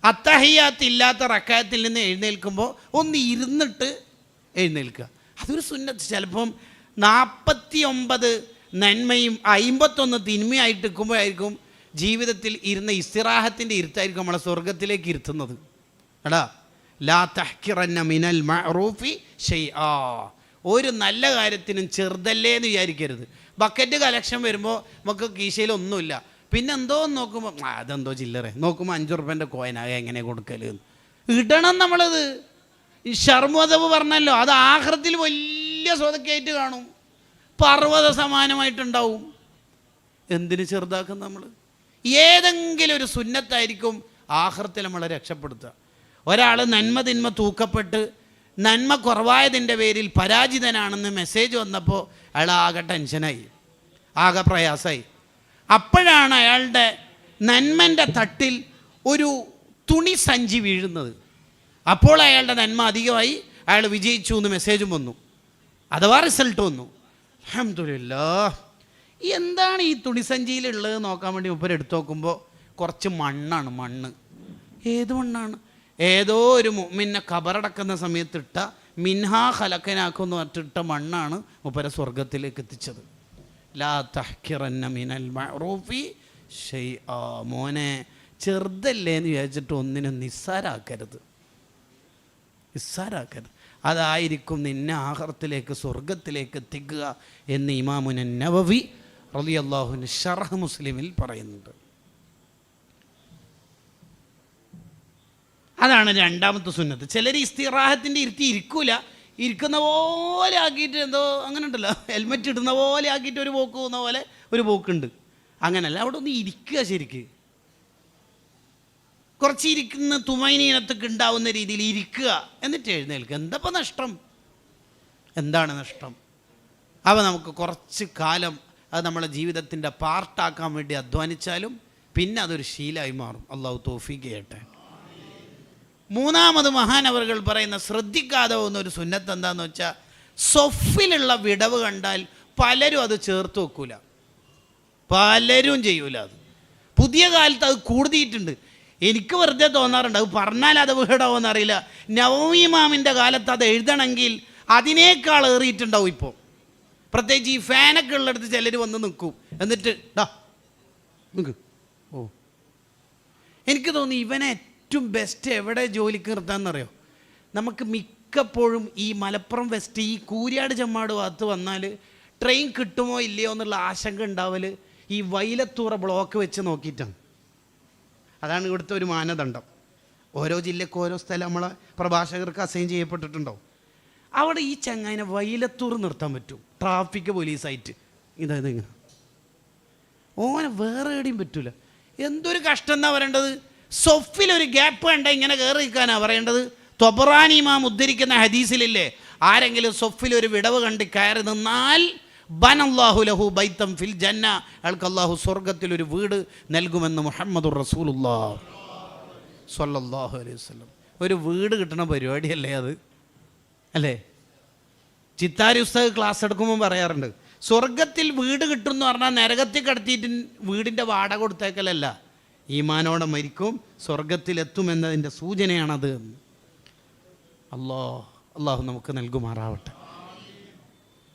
അത്തഹിയാത്ത് ഇല്ലാത്ത റക്കായത്തിൽ നിന്ന് എഴുന്നേൽക്കുമ്പോൾ ഒന്ന് ഇരുന്നിട്ട് എഴുന്നേൽക്കുക, അതൊരു സുന്നത്ത്. ചിലപ്പം 49 നന്മയും 51 തിന്മയായിട്ട് നിൽക്കുമ്പോഴായിരിക്കും ജീവിതത്തിൽ ഇരുന്ന ഇസ്തിറാഹത്തിൻ്റെ ഇരുത്തായിരിക്കും നമ്മളെ സ്വർഗത്തിലേക്ക് ഇരുത്തുന്നത്. എടാ, ലാ തഹ്കിറന്ന മിനൽ മഅറൂഫി ഷൈആ, ഒരു നല്ല കാര്യത്തിനും ചെറുതല്ലേ എന്ന് വിചാരിക്കരുത്. ബക്കറ്റ് കലക്ഷൻ വരുമ്പോൾ നമുക്ക് കീശയിൽ ഒന്നുമില്ല, പിന്നെ എന്തോ നോക്കുമ്പോൾ അതെന്തോ ചില്ലറ നോക്കുമ്പോൾ 5 റുപ്യൻ്റെ കോയിനാകെ എങ്ങനെ കൊടുക്കല് ഇടണം. നമ്മളത് ഈ ഷർമുദവ് പറഞ്ഞല്ലോ, അത് ആഖിറത്തിൽ വലിയ സ്വതക്കായിട്ട് കാണും, പർവ്വത സമാനമായിട്ടുണ്ടാവും. എന്തിന് ചെറുതാക്കും നമ്മൾ? ഏതെങ്കിലും ഒരു സുന്നത്തായിരിക്കും ആഖിറത്തിൽ നമ്മളെ രക്ഷപ്പെടുത്തുക. ഒരാൾ നന്മ തിന്മ തൂക്കപ്പെട്ട് നന്മ കുറവായതിൻ്റെ പേരിൽ പരാജിതനാണെന്ന് മെസ്സേജ് വന്നപ്പോൾ അയാൾ ആകെ ടെൻഷനായി, ആകെ പ്രയാസമായി. അപ്പോഴാണ് അയാളുടെ നന്മൻ്റെ തട്ടിൽ ഒരു തുണി സഞ്ചി വീഴുന്നത്. അപ്പോൾ അയാളുടെ നന്മ അധികമായി, അയാൾ വിജയിച്ചു എന്ന് മെസ്സേജും വന്നു, അഥവാ റിസൾട്ട് വന്നു. അൽഹംദുലില്ലാഹ്. എന്താണ് ഈ തുണിസഞ്ചിയിലുള്ളത് നോക്കാൻ വേണ്ടി മുപ്പര് എടുത്തു നോക്കുമ്പോൾ കുറച്ച് മണ്ണാണ്. മണ്ണ്. ഏത് മണ്ണാണ്? ഏതോ ഒരു മുഅ്മിനെ ഖബറടക്കുന്ന സമയത്ത് ഇട്ട മിൻഹാ ഖലഖനാക്കുമെന്ന് പറഞ്ഞിട്ട മണ്ണാണ് മുപ്പരെ സ്വർഗത്തിലേക്ക് എത്തിച്ചത്. ലാ തഹ്കിറന്ന മിനൽ മഅറൂഫി ഷൈആ. മോനെ, ചെറുതല്ലേ എന്ന് വിചാരിച്ചിട്ട് ഒന്നിനും നിസ്സാരാക്കരുത്, നിസ്സാരാക്കരുത്. അതായിരിക്കും നിന്നെ ആഖിറത്തിലേക്ക് സ്വർഗത്തിലേക്ക് എത്തിക്കുക എന്ന് ഇമാമുൻ നവവി റളിയല്ലാഹു അൻഹു ശർഹ് മുസ്ലിമിൽ പറയുന്നുണ്ട്. അതാണ് രണ്ടാമത്തെ സുന്നത്ത്. ചിലർ ഇസ്തിറാഹത്തിൻ്റെ ഇരുത്തി ഇരിക്കൂല, ഇരിക്കുന്ന പോലെ ആക്കിയിട്ട് എന്തോ അങ്ങനെ ഉണ്ടല്ലോ, ഹെൽമെറ്റ് ഇടുന്ന പോലെ ആക്കിയിട്ട് ഒരു പോക്ക് പോകുന്ന പോലെ ഒരു പോക്കുണ്ട്. അങ്ങനല്ല, അവിടെ ഒന്ന് ഇരിക്കുക, ശരിക്ക് കുറച്ച് ഇരിക്കുന്ന തുമൈനീനത്തൊക്കെ ഉണ്ടാവുന്ന രീതിയിൽ ഇരിക്കുക, എന്നിട്ട് എഴുന്നേൽക്കുക. എന്തപ്പോൾ നഷ്ടം? എന്താണ് നഷ്ടം? അവ നമുക്ക് കുറച്ച് കാലം അത് നമ്മളെ ജീവിതത്തിൻ്റെ പാർട്ടാക്കാൻ വേണ്ടി അധ്വാനിച്ചാലും പിന്നെ അതൊരു ശീലമായി മാറും. അള്ളാഹു തൗഫീഖ് ചെയ്യട്ടെ. മൂന്നാമത് മഹാനവറുകൾ പറയുന്ന ശ്രദ്ധിക്കാതെ പോകുന്ന ഒരു സുന്നത്ത് എന്താണെന്ന് വെച്ചാൽ, സൊഫിലുള്ള വിടവ് കണ്ടാൽ പലരും അത് ചേർത്ത് വെക്കൂല, പലരും ചെയ്യൂല. അത് പുതിയ കാലത്ത് അത് കൂടുതലിട്ടുണ്ട്. എനിക്ക് വെറുതെ തോന്നാറുണ്ട്, അത് പറഞ്ഞാൽ അത് വീടാവുമെന്ന് അറിയില്ല. നവവി ഇമാമിൻ്റെ കാലത്ത് അത് എഴുതണമെങ്കിൽ അതിനേക്കാൾ ഏറിയിട്ടുണ്ടാവും ഇപ്പോൾ. പ്രത്യേകിച്ച് ഈ ഫാനൊക്കെ ഉള്ളിടത്ത് ചിലർ വന്ന് നിൽക്കും, എന്നിട്ട് ഡാ നിൽക്കും. ഓ, എനിക്ക് തോന്നി ഇവനെ ഏറ്റവും ബെസ്റ്റ് എവിടെ ജോലിക്ക് നിർത്താമെന്നറിയോ? നമുക്ക് മിക്കപ്പോഴും ഈ മലപ്പുറം വെസ്റ്റ്, ഈ കൂരിയാട് ചെമ്മാട് ഭാഗത്ത് വന്നാൽ ട്രെയിൻ കിട്ടുമോ ഇല്ലയോ എന്നുള്ള ആശങ്ക ഉണ്ടാവൽ ഈ വൈലത്തൂറ ബ്ലോക്ക് വെച്ച് നോക്കിയിട്ടാണ്. അതാണ് ഇവിടുത്തെ ഒരു മാനദണ്ഡം. ഓരോ ജില്ലയ്ക്ക് ഓരോ സ്ഥലം നമ്മളെ പ്രഭാഷകർക്ക് അസൈൻ ചെയ്യപ്പെട്ടിട്ടുണ്ടാവും. അവിടെ ഈ ചങ്ങായിനെ വൈലത്തൂർ നിർത്താൻ പറ്റും, ട്രാഫിക് പോലീസായിട്ട്. ഇതായത് ഇങ്ങനെ ഓനെ വേറെ എവിടെയും പറ്റൂല. എന്തൊരു കഷ്ടം എന്നാ പറയേണ്ടത്? സൊഫിലൊരു ഗ്യാപ്പ് കണ്ട ഇങ്ങനെ കയറി നിൽക്കാനാണ് പറയേണ്ടത്. തൊബറാനി ഇമാം ഉദ്ധരിക്കുന്ന ഹദീസിലില്ലേ, ആരെങ്കിലും സൊഫിലൊരു വിടവ് കണ്ട് കയറി നിന്നാൽ ബനല്ലാഹു ലഹു ബൈത്തം ഫിൽ ജന്ന, അയാൾക്ക് അല്ലാഹു സ്വർഗത്തിൽ ഒരു വീട് നൽകുമെന്ന് മുഹമ്മദുർ റസൂലുള്ളാഹി സ്വല്ലല്ലാഹു അലൈഹി വസല്ലം. ഒരു വീട് കിട്ടണ പരിപാടിയല്ലേ അത്, അല്ലേ? ചിത്താരി ഉസ്താദ് ക്ലാസ് എടുക്കുമ്പോൾ പറയാറുണ്ട്, സ്വർഗത്തിൽ വീട് കിട്ടും എന്ന് പറഞ്ഞാൽ നരകത്തിൽ കടത്തിയിട്ട് വീടിൻ്റെ വാടക കൊടുത്തേക്കലല്ല, ഈമാനോടെ മരിക്കും സ്വർഗത്തിലെത്തുമെന്നതിൻ്റെ സൂചനയാണത്. അള്ളാഹു നമുക്ക് നൽകുമാറാവട്ടെ.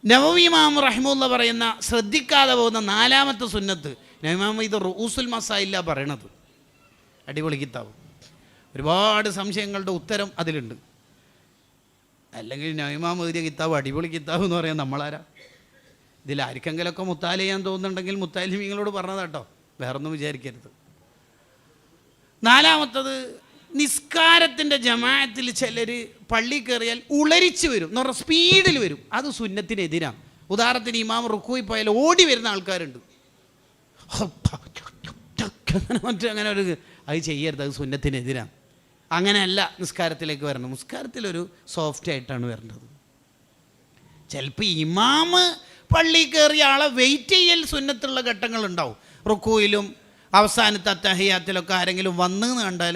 നവവി ഇമാം റഹിമുള്ള പറയുന്ന ശ്രദ്ധിക്കാതെ പോകുന്ന നാലാമത്തെ സുന്നത്ത്, നവീമാം ഇത് റൂസുൽ മസായില്ല പറയണത്, അടിപൊളി കിതാബ്. ഒരുപാട് സംശയങ്ങളുടെ ഉത്തരം അതിലുണ്ട്. അല്ലെങ്കിൽ നവീമാം എഴുതിയ കിതാബ് അടിപൊളി കിതാബ് എന്ന് പറയാൻ നമ്മളാരാ? ഇതിൽ ആർക്കെങ്കിലൊക്കെ മുത്താല ചെയ്യാൻ തോന്നുന്നുണ്ടെങ്കിൽ മുത്താലിമീങ്ങളോട് പറഞ്ഞതാട്ടോ, വേറൊന്നും വിചാരിക്കരുത്. നാലാമത്തത്, നിസ്കാരത്തിൻ്റെ ജമാഅത്തിൽ ചിലർ പള്ളി കയറിയാൽ ഉളരിച്ച് വരും എന്ന് പറഞ്ഞാൽ സ്പീഡിൽ വരും. അത് സുന്നത്തിനെതിരാണ്. ഉദാഹരണത്തിന് ഇമാം റുക്കൂയിൽ പോയാൽ ഓടി വരുന്ന ആൾക്കാരുണ്ട്, അങ്ങനെ ഒരു അത് ചെയ്യരുത്, അത് സുന്നത്തിനെതിരാണ്. അങ്ങനെയല്ല നിസ്കാരത്തിലേക്ക് വരണം. നിസ്കാരത്തിലൊരു സോഫ്റ്റ് ആയിട്ടാണ് വരേണ്ടത്. ചിലപ്പോൾ ഇമാമ് പള്ളി കയറിയ ആളെ വെയിറ്റ് ചെയ്യൽ സുന്നത്തുള്ള ഘട്ടങ്ങളുണ്ടാവും. റുക്കൂയിലും അവസാനത്തെ അത്തഹിയാത്തിലൊക്കെ ആരെങ്കിലും വന്നെന്ന് കണ്ടാൽ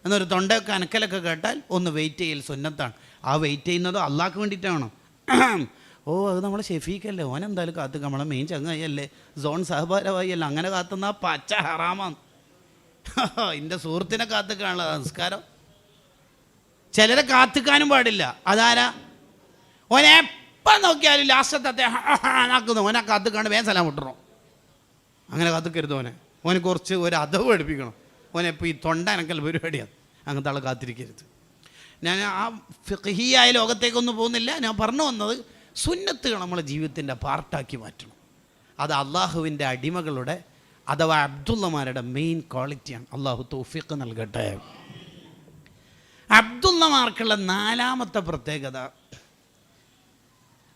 എന്നൊരു തൊണ്ടയൊക്കെ അനക്കലൊക്കെ കേട്ടാൽ ഒന്ന് വെയിറ്റ് ചെയ്യൽ സുന്നത്താണ്. ആ വെയിറ്റ് ചെയ്യുന്നത് അള്ളാഹ്ക്ക് വേണ്ടിയിട്ടാണോ? ഓ അത് നമ്മളെ ഷെഫീഖല്ലേ, ഓനെന്തായാലും കാത്തുക, നമ്മളെ മെയിൻ ചങ്ങായിയല്ലേ, സോൺ സഹഭാരവായിയല്ല, അങ്ങനെ കാത്തുന്ന പച്ച ഹറാമാണ്. എൻ്റെ സുഹൃത്തിനെ കാത്തുക്കാനുള്ള സംസ്കാരം. ചിലരെ കാത്തുക്കാനും പാടില്ല. അതാരാ? ഓനെ എപ്പം നോക്കിയാലും ലാസ്റ്റത്തെ ആക്കുന്നു, ഓനെ കാത്തുക്കാണ്ട് വേഗം സലാം വിട്ടണോ. അങ്ങനെ കാത്തുക്കരുത് ഓനെ. ഓനെ കുറച്ച് ഒരു അതവ് പഠിപ്പിക്കണം. ഓനെ ഇപ്പോൾ ഈ തൊണ്ട അനക്കൽ പരിപാടിയാണ്. അങ്ങനത്തെ ആളെ കാത്തിരിക്കരുത്. ഞാൻ ആ ഫിഖ്ഹിയായ ലോകത്തേക്കൊന്നും പോകുന്നില്ല. ഞാൻ പറഞ്ഞു വന്നത് സുന്നത്തുകൾ നമ്മളെ ജീവിതത്തിൻ്റെ പാർട്ടാക്കി മാറ്റണം. അത് അള്ളാഹുവിൻ്റെ അടിമകളുടെ അഥവാ അബ്ദുള്ളമാരുടെ മെയിൻ ക്വാളിറ്റിയാണ്. അള്ളാഹു തൗഫീഖ് നൽകട്ടെ. അബ്ദുള്ളമാർക്കുള്ള നാലാമത്തെ പ്രത്യേകത,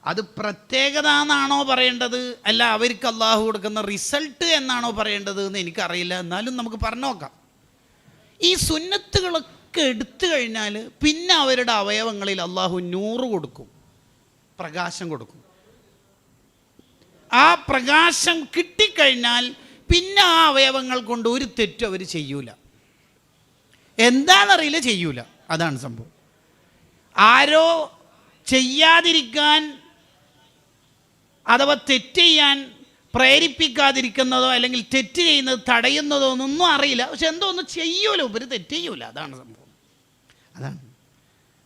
അത് പ്രത്യേകത എന്നാണോ പറയേണ്ടത്, അല്ല അവർക്ക് അള്ളാഹു കൊടുക്കുന്ന റിസൾട്ട് എന്നാണോ പറയേണ്ടത് എന്ന് എനിക്കറിയില്ല. എന്നാലും നമുക്ക് പറഞ്ഞു നോക്കാം. ഈ സുന്നത്തുകളൊക്കെ എടുത്തു കഴിഞ്ഞാൽ പിന്നെ അവരുടെ അവയവങ്ങളിൽ അള്ളാഹു നൂറ് കൊടുക്കും, പ്രകാശം കൊടുക്കും. ആ പ്രകാശം കിട്ടിക്കഴിഞ്ഞാൽ പിന്നെ ആ അവയവങ്ങൾ കൊണ്ട് ഒരു തെറ്റും അവർ ചെയ്യൂല. എന്താണെന്നറിയില്ല, ചെയ്യൂല. അതാണ് സംഭവം. ആരോ ചെയ്യാതിരിക്കാൻ അഥവാ തെറ്റ് ചെയ്യാൻ പ്രേരിപ്പിക്കാതിരിക്കുന്നതോ അല്ലെങ്കിൽ തെറ്റ് ചെയ്യുന്നത് തടയുന്നതോ ഒന്നും അറിയില്ല. പക്ഷെ എന്തോ ഒന്നും ചെയ്യൂല, ഉപരി തെറ്റ് ചെയ്യൂല. അതാണ് സംഭവം. അതാണ്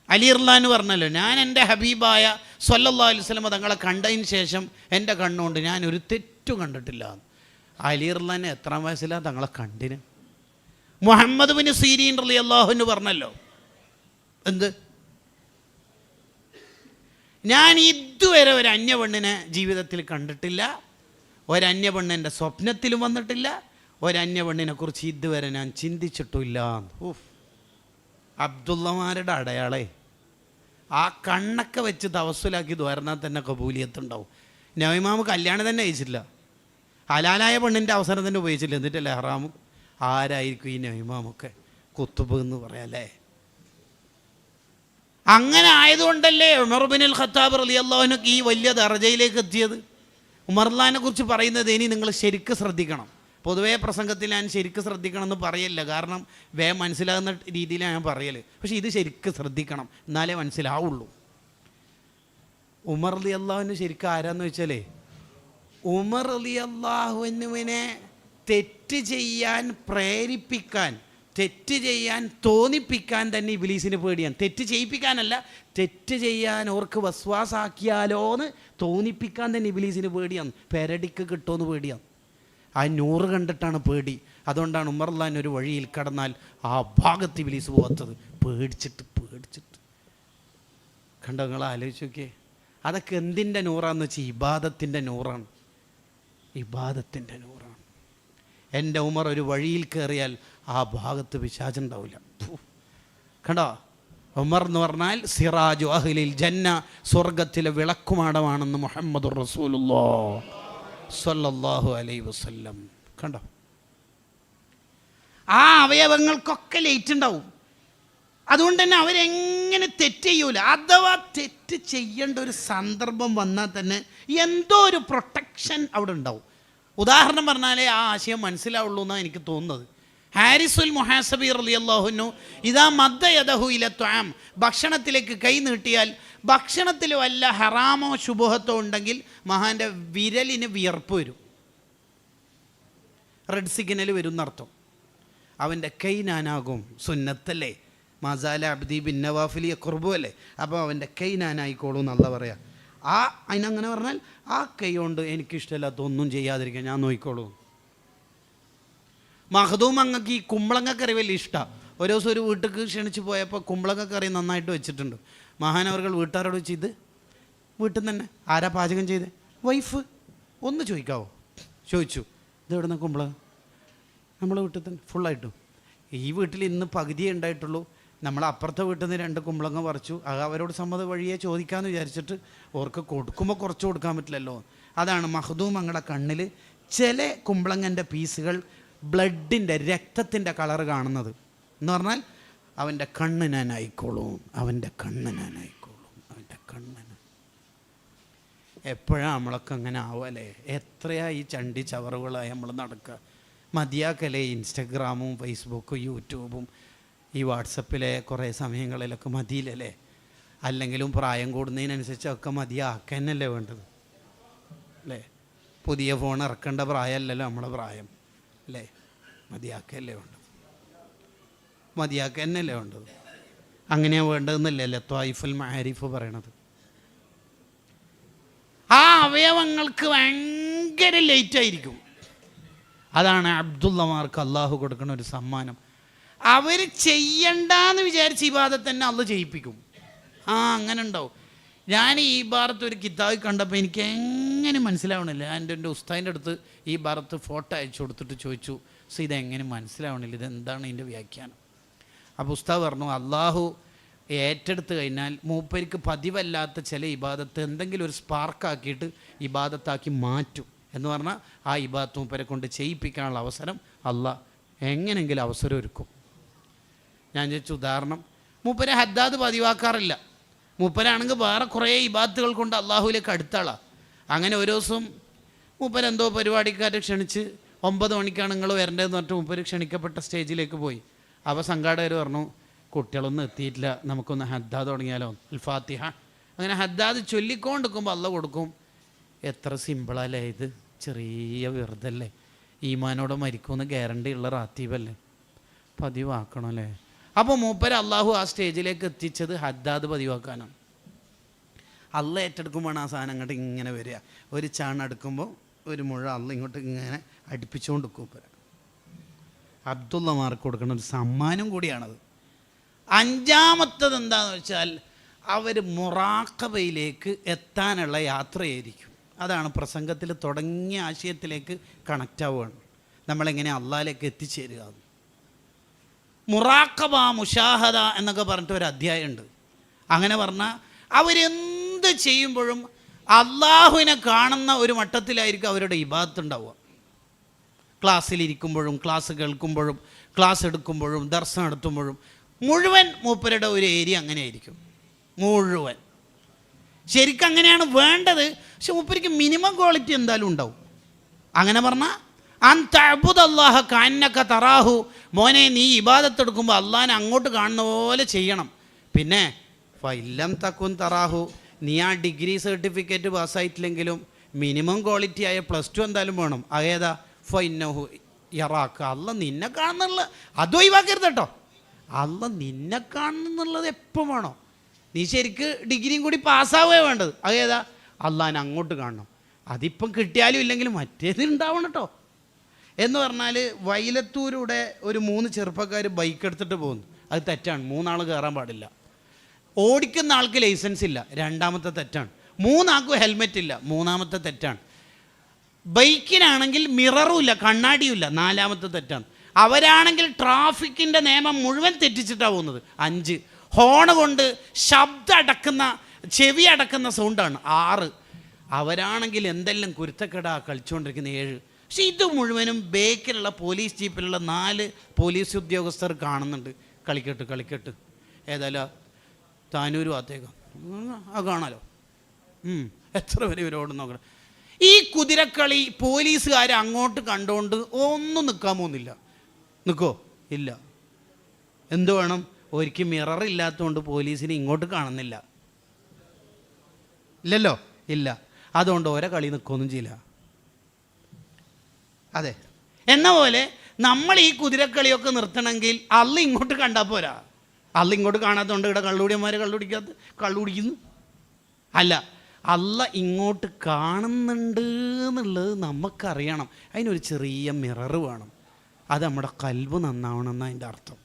അലി റളിയല്ലാഹു പറഞ്ഞല്ലോ, ഞാൻ എൻ്റെ ഹബീബായ സ്വല്ലല്ലാഹു അലൈഹി വസല്ലം തങ്ങളെ കണ്ടതിന് ശേഷം എൻ്റെ കണ്ണുകൊണ്ട് ഞാൻ ഒരു തെറ്റും കണ്ടിട്ടില്ല. അലി റളിയല്ലാഹു എത്രാം വയസ്സിലാണ് തങ്ങളെ കണ്ടിന്? മുഹമ്മദ് ബിൻ സീരീൻ റളിയല്ലാഹു അൻഹു പറഞ്ഞല്ലോ, എന്ത്, ഞാൻ ഇതുവരെ ഒരു അന്യപെണ്ണിനെ ജീവിതത്തിൽ കണ്ടിട്ടില്ല, ഒരന്യപെണ്ണ് എൻ്റെ സ്വപ്നത്തിലും വന്നിട്ടില്ല, ഒരന്യപെണ്ണിനെ കുറിച്ച് ഇതുവരെ ഞാൻ ചിന്തിച്ചിട്ടില്ല. അബ്ദുള്ളമാരുടെ അടയാളേ. ആ കണ്ണൊക്കെ വെച്ച് തവസ്സുലാക്കി ദ്വാരന്നാൽ തന്നെ കബൂലിയത്തുണ്ടാവും. നബിമാമ് കല്യാണം തന്നെ അയച്ചില്ല, ഹലാലായ പെണ്ണിൻ്റെ അവസരം തന്നെ ഉപയോഗിച്ചില്ല, എന്നിട്ടല്ലേ ഹറാമും. ആരായിരിക്കും ഈ നബിമാമൊക്കെ? കുത്തുബ് എന്ന് പറയാല്ലേ. അങ്ങനെ ആയതുകൊണ്ടല്ലേ ഉമർ ബിനുൽ ഖത്താബ് റളിയല്ലാഹു അൻഹു ഈ വലിയ ദർജയിലേക്ക് എത്തിയത്. ഉമർലാനെ കുറിച്ച് പറയുന്നത് ഇനി നിങ്ങൾ ശരിക്കും ശ്രദ്ധിക്കണം. പൊതുവേ പ്രസംഗത്തിൽ ഞാൻ ശരിക്കും ശ്രദ്ധിക്കണം എന്ന് പറയില്ല, കാരണം വേഗം മനസ്സിലാകുന്ന രീതിയിലാണ് ഞാൻ പറയൽ. പക്ഷേ ഇത് ശരിക്കും ശ്രദ്ധിക്കണം, എന്നാലേ മനസ്സിലാവുള്ളൂ. ഉമർ റളിയല്ലാഹു അൻഹു ശരിക്കും ആരാന്ന് വെച്ചാലേ, ഉമർ റളിയല്ലാഹു അൻഹുവിനെ തെറ്റ് ചെയ്യാൻ പ്രേരിപ്പിക്കാൻ, തെറ്റ് ചെയ്യാൻ തോന്നിപ്പിക്കാൻ തന്നെ ഇബ്ലീസിന് പേടിയാണ്. തെറ്റ് ചെയ്യിപ്പിക്കാനല്ല, തെറ്റ് ചെയ്യാൻ അവർക്ക് വസ്വാസാക്കിയാലോ എന്ന് തോന്നിപ്പിക്കാൻ തന്നെ ഇബ്ലീസിന് പേടിയാണ്. പെരടിക്ക് കിട്ടുമെന്ന് പേടിയാണ്. ആ നൂറ് കണ്ടിട്ടാണ് പേടി. അതുകൊണ്ടാണ് ഉമർ റളിയല്ലാഹു ഒരു വഴിയിൽ കടന്നാൽ ആ ഭാഗത്ത് ഇബ്ലീസ് പോകാത്തത്. പേടിച്ചിട്ട്. കണ്ടോ, നിങ്ങൾ ആലോചിച്ച് നോക്കിയേ. അതൊക്കെ എന്തിൻ്റെ നൂറാന്ന് വെച്ചാൽ ഇബാദത്തിൻ്റെ നൂറാണ്. ഇബാദത്തിൻ്റെ നൂറാണ്. എൻ്റെ ഉമർ ഒരു വഴിയിൽ കയറിയാൽ ആ ഭാഗത്ത് പിശാചുണ്ടാവില്ല. കണ്ടോ, ഉമർ എന്ന് പറഞ്ഞാൽ സിറാജു അഹ്ലിൽ ജന്ന, സ്വർഗത്തിലെ വിളക്കുമാടമാണെന്ന് മുഹമ്മദുർ റസൂലുള്ളാഹി സ്വല്ലല്ലാഹു അലൈഹി വസല്ലം. കണ്ടോ, ആ അവയവങ്ങൾക്കൊക്കെ ലേറ്റ് ഉണ്ടാവും. അതുകൊണ്ട് തന്നെ അവരെങ്ങനെ തെറ്റ് ചെയ്യൂല. അഥവാ തെറ്റ് ചെയ്യേണ്ട ഒരു സന്ദർഭം വന്നാൽ തന്നെ എന്തോ ഒരു പ്രൊട്ടക്ഷൻ അവിടെ ഉണ്ടാവും. ഉദാഹരണം പറഞ്ഞാലേ ആ ആശയം മനസ്സിലാവുള്ളൂ എന്നാണ് എനിക്ക് തോന്നുന്നത്. ഹാരിസുൽ മുഹാസബി റളിയല്ലാഹു അൻഹു ഇദാ മദ്ദ യദഹു ഇല തുആം, ഭക്ഷണത്തിലേക്ക് കൈ നീട്ടിയാൽ ഭക്ഷണത്തിൽ വല്ല ഹറാമോ ശുബഹത്തോ ഉണ്ടെങ്കിൽ മഹാൻ്റെ വിരലിന് വിയർപ്പ് വരും, റെഡ് സിഗ്നൽ വരും എന്നർത്ഥം. അവൻ്റെ കൈ നാനാകും. സുന്നത്തല്ലേ, മസാല അബ്ദി ബിൻ നവാഫിലി ഖുർബു അല്ലേ. അപ്പോൾ അവൻ്റെ കൈ നാനായിക്കോളൂ എന്നല്ല പറയാം. അതിനങ്ങനെ പറഞ്ഞാൽ ആ കൈ കൊണ്ട് എനിക്കിഷ്ടമില്ലാത്ത ഒന്നും ചെയ്യാതിരിക്കാൻ ഞാൻ നോക്കിക്കോളൂ. മഹദൂം അങ്ങക്ക് ഈ കുമ്പളങ്ങക്കറി വലിയ ഇഷ്ടമാണ്. ഒരു ദിവസം ഒരു വീട്ടിലേക്ക് ക്ഷണിച്ച് പോയപ്പോൾ കുമ്പളങ്ങക്കറി നന്നായിട്ട് വെച്ചിട്ടുണ്ട്. മഹാനവർകൾ വീട്ടുകാരോട് വെച്ച്, ഇത് വീട്ടിൽ നിന്ന് തന്നെ ആരാ പാചകം ചെയ്ത്? വൈഫ്. ഒന്ന് ചോദിക്കാവോ? ചോദിച്ചു. ഇത് എവിടെ നിന്ന് കുമ്പളങ്ങ? നമ്മളെ വീട്ടിൽ തന്നെ ഫുള്ളായിട്ടും. ഈ വീട്ടിൽ ഇന്ന് പകുതിയേ ഉണ്ടായിട്ടുള്ളൂ. നമ്മൾ അപ്പുറത്തെ വീട്ടിൽ നിന്ന് 2 കുമ്പളങ്ങ പറിച്ചു. അവരോട് സമ്മത വഴിയെ ചോദിക്കാമെന്ന് വിചാരിച്ചിട്ട് ഓർക്ക് കൊടുക്കുമ്പോൾ കുറച്ച് കൊടുക്കാൻ പറ്റില്ലല്ലോ. അതാണ് മഹദൂം അങ്ങടെ കണ്ണിൽ ചില കുമ്പളങ്ങൻ്റെ പീസുകൾ ബ്ലഡിൻ്റെ, രക്തത്തിൻ്റെ കളറ് കാണുന്നത് എന്ന് പറഞ്ഞാൽ അവൻ്റെ കണ്ണ് ഞാനായിക്കോളും, അവൻ്റെ കണ്ണ്. എപ്പോഴാണ് നമ്മളൊക്കെ അങ്ങനെ ആവല്ലേ? എത്രയാ ഈ ചണ്ടി ചവറുകളായി നമ്മൾ നടക്കുക? മതിയാക്കല്ലേ ഇൻസ്റ്റഗ്രാമും ഫേസ്ബുക്കും യൂട്യൂബും. ഈ വാട്സപ്പിലെ കുറേ സമയങ്ങളിലൊക്കെ മതിയില്ലല്ലേ? അല്ലെങ്കിലും പ്രായം കൂടുന്നതിനനുസരിച്ചൊക്കെ മതിയാക്കുക തന്നെയല്ലേ വേണ്ടത് അല്ലേ? പുതിയ ഫോൺ ഇറക്കേണ്ട പ്രായമല്ലല്ലോ നമ്മളെ പ്രായം അല്ലേ? മതിയാക്കല്ലേ വേണ്ടത്, മതിയാക്കുക തന്നെയല്ലേ വേണ്ടത്. അങ്ങനെയാണ് വേണ്ടതെന്നല്ലേ ത്വായിഫുൽ മആരിഫ് പറയണത്. ആ അവയവങ്ങൾക്ക് ഭയങ്കര ലേറ്റായിരിക്കും. അതാണ് അബ്ദുള്ളമാർക്ക് അള്ളാഹു കൊടുക്കുന്ന ഒരു സമ്മാനം. അവർ ചെയ്യണ്ടെന്ന് വിചാരിച്ച് ഇബാദത്ത് തന്നെ അള്ളാഹ് ചെയ്യിപ്പിക്കും. അങ്ങനെ ഉണ്ടാവും. ഞാൻ ഈ ഭാരത്ത് ഒരു കിതാബ് കണ്ടപ്പോൾ എനിക്ക് എങ്ങനെ മനസ്സിലാവണില്ല. ഞാൻ എൻ്റെ ഉസ്താദിൻ്റെ അടുത്ത് ഈ ഭാരത്ത് ഫോട്ടോ അയച്ചു കൊടുത്തിട്ട് ചോദിച്ചു, സോ ഇതെങ്ങനെ മനസ്സിലാവണില്ല, ഇതെന്താണ് ഇതിൻ്റെ വ്യാഖ്യാനം? അപ്പോൾ ഉസ്താദ് പറഞ്ഞു, അള്ളാഹു ഏറ്റെടുത്ത് കഴിഞ്ഞാൽ മൂപ്പർക്ക് പതിവല്ലാത്ത ചില ഇബാദത്ത് എന്തെങ്കിലും ഒരു സ്പാർക്കാക്കിയിട്ട് ഇബാദത്താക്കി മാറ്റും എന്ന് പറഞ്ഞാൽ ആ ഇബാദത്ത് മൂപ്പരെ കൊണ്ട് ചെയ്യിപ്പിക്കാനുള്ള അവസരം അള്ളാഹ് എങ്ങനെയെങ്കിലും അവസരം ഒരുക്കും. ഞാൻ ചോദിച്ചു, ഉദാഹരണം, മൂപ്പരെ ഹദ്ദാദ് പതിവാക്കാറില്ല. മൂപ്പരാണെങ്കിൽ വേറെ കുറേ ഇബാദത്തുകൾ കൊണ്ട് അള്ളാഹുവിലേക്ക് അടുത്താളാണ്. അങ്ങനെ ഒരു ദിവസം മൂപ്പരെന്തോ പരിപാടിക്കാരെ ക്ഷണിച്ച് 9 മണിക്കാണ് നിങ്ങൾ വരേണ്ടതെന്ന് പറഞ്ഞിട്ട് മൂപ്പര് ക്ഷണിക്കപ്പെട്ട സ്റ്റേജിലേക്ക് പോയി. അപ്പോൾ സംഘാടകർ പറഞ്ഞു, കുട്ടികളൊന്നും എത്തിയിട്ടില്ല, നമുക്കൊന്ന് ഹദ്ദാദ് തുടങ്ങിയാലോ, അൽ ഫാത്തിഹ. അങ്ങനെ ഹദ്ദാദ് ചൊല്ലിക്കൊണ്ടിരിക്കുമ്പോൾ അള്ളാഹ് കൊടുക്കും. എത്ര സിമ്പിളല്ലേ ഇത്, ചെറിയ വെറുതല്ലേ, ഈമാനോടെ മരിക്കുമെന്ന് ഗ്യാരണ്ടി ഉള്ള റാത്തീബല്ലേ, പതിവാക്കണമല്ലേ. അപ്പോൾ മൂപ്പര് അള്ളാഹു ആ സ്റ്റേജിലേക്ക് എത്തിച്ചത് ഹദ്ദാദ് പതിവാക്കാനാണ്. അള്ള ഏറ്റെടുക്കുമ്പോഴാണ് ആ സാധനം അങ്ങോട്ട് ഇങ്ങനെ വരിക. ഒരു ചാണെടുക്കുമ്പോൾ ഒരു മുഴ അള്ള ഇങ്ങോട്ട് ഇങ്ങനെ അടുപ്പിച്ചുകൊണ്ട് മൂപ്പര. അബ്ദുള്ളമാർക്ക് കൊടുക്കുന്ന ഒരു സമ്മാനം കൂടിയാണത്. 5-മത്തത് എന്താണെന്ന് വെച്ചാൽ അവർ മുറാഖബയിലേക്ക് എത്താനുള്ള യാത്രയായിരിക്കും. അതാണ് പ്രസംഗത്തിൽ തുടങ്ങിയ ആശയത്തിലേക്ക് കണക്റ്റ് ആവുകയാണ്. നമ്മളെങ്ങനെ അള്ളാഹിലേക്ക് എത്തിച്ചേരുക. മുറാഖബ മുഷാഹദ എന്നൊക്കെ പറഞ്ഞിട്ട് ഒരു അധ്യായമുണ്ട്. അങ്ങനെ പറഞ്ഞാൽ അവരെന്ത് ചെയ്യുമ്പോഴും അള്ളാഹുവിനെ കാണുന്ന ഒരു മട്ടത്തിലായിരിക്കും അവരുടെ ഇബാദത്ത് ഉണ്ടാവുക. ക്ലാസ്സിലിരിക്കുമ്പോഴും ക്ലാസ് കേൾക്കുമ്പോഴും ക്ലാസ് എടുക്കുമ്പോഴും ദർശനം നടത്തുമ്പോഴും മുഴുവൻ മൂപ്പരുടെ ഒരു ഏരിയ അങ്ങനെ ആയിരിക്കും. മുഴുവൻ ശരിക്കും അങ്ങനെയാണ് വേണ്ടത്. പക്ഷെ മൂപ്പർക്ക് മിനിമം ക്വാളിറ്റി എന്തായാലും ഉണ്ടാവും. അങ്ങനെ പറഞ്ഞാൽ അൻതഅബ്ദുല്ലാഹ കഅന്നക തറാഹു, മോനെ നീ ഇബാദത്ത് എടുക്കുമ്പോൾ അള്ളാഹിനെ അങ്ങോട്ട് കാണുന്ന പോലെ ചെയ്യണം. പിന്നെ ഫഇല്ലം തകുൻ തറാഹു, നീ ആ ഡിഗ്രി സർട്ടിഫിക്കറ്റ് പാസ്സായിട്ടില്ലെങ്കിലും മിനിമം ക്വാളിറ്റി ആയ +2 എന്തായാലും വേണം. അതേതാ? ഫഇന്നഹു യറാക, അള്ളാഹ് നിന്നെ കാണുന്നുള്ള അത് ഒഴിവാക്കരുത് കേട്ടോ. അള്ളാഹ് നിന്നെ കാണുന്നുള്ളത് എപ്പോൾ വേണോ. നീ ശരിക്ക് ഡിഗ്രിയും കൂടി പാസ്സാവുകയേ വേണ്ടത്. അതേതാ? അള്ളാഹിനെ അങ്ങോട്ട് കാണണം. അതിപ്പം കിട്ടിയാലും ഇല്ലെങ്കിലും മറ്റേത് ഉണ്ടാവണം കേട്ടോ. എന്ന് പറഞ്ഞാൽ വൈലത്തൂരിലൂടെ ഒരു 3 ചെറുപ്പക്കാർ ബൈക്ക് എടുത്തിട്ട് പോകുന്നു. അത് തെറ്റാണ്. 3 ആൾ കയറാൻ പാടില്ല. ഓടിക്കുന്ന ആൾക്ക് ലൈസൻസ് ഇല്ല, 2-മത്തെ തെറ്റാണ്. 3 ആൾക്കും ഹെൽമെറ്റ് ഇല്ല, 3-മത്തെ തെറ്റാണ്. ബൈക്കിനാണെങ്കിൽ മിററും ഇല്ല, കണ്ണാടിയും ഇല്ല, 4-മത്തെ തെറ്റാണ്. അവരാണെങ്കിൽ ട്രാഫിക്കിൻ്റെ നിയമം മുഴുവൻ തെറ്റിച്ചിട്ടാണ് പോകുന്നത്. 5 ഹോൺ കൊണ്ട് ശബ്ദം അടക്കുന്ന, ചെവി അടക്കുന്ന സൗണ്ടാണ്. 6 അവരാണെങ്കിൽ എന്തെല്ലാം കുരുത്തക്കെടാ കളിച്ചുകൊണ്ടിരിക്കുന്ന. 7 പക്ഷെ ഇത് മുഴുവനും ബേക്കിലുള്ള പോലീസ് ജീപ്പിലുള്ള 4 പോലീസ് ഉദ്യോഗസ്ഥർ കാണുന്നുണ്ട്. കളിക്കട്ട് ഏതായാലും താനൂർ ഭാഗത്തേക്ക് കാണാലോ. എത്ര പേര് ഇവരോട് നോക്കണം. ഈ കുതിരക്കളി പോലീസുകാർ അങ്ങോട്ട് കണ്ടുകൊണ്ട് ഒന്നും നിൽക്കാൻ പോകുന്നില്ല. നിൽക്കോ? ഇല്ല. എന്തു വേണം? ഒരിക്കലും മിറർ ഇല്ലാത്തതുകൊണ്ട് പോലീസിനെ ഇങ്ങോട്ട് കാണുന്നില്ല. ഇല്ലല്ലോ, ഇല്ല. അതുകൊണ്ട് ഓരോ കളി നിൽക്കുകയൊന്നും ചെയ്യില്ല. അതെ, എന്ന പോലെ നമ്മൾ ഈ കുതിരക്കളിയൊക്കെ നിർത്തണമെങ്കിൽ അള്ള ഇങ്ങോട്ട് കണ്ടാൽ പോരാ. അള്ള ഇങ്ങോട്ട് കാണാത്തതുകൊണ്ട് ഇവിടെ കള്ളുടിയന്മാർ കള്ളുടിക്കുന്നു. അല്ല, അള്ള ഇങ്ങോട്ട് കാണുന്നുണ്ട് എന്നുള്ളത് നമുക്കറിയണം. അതിനൊരു ചെറിയ മിറർ വേണം. അത് നമ്മുടെ കൽബ് നന്നാവണം എന്നാണ് അതിൻ്റെ അർത്ഥം.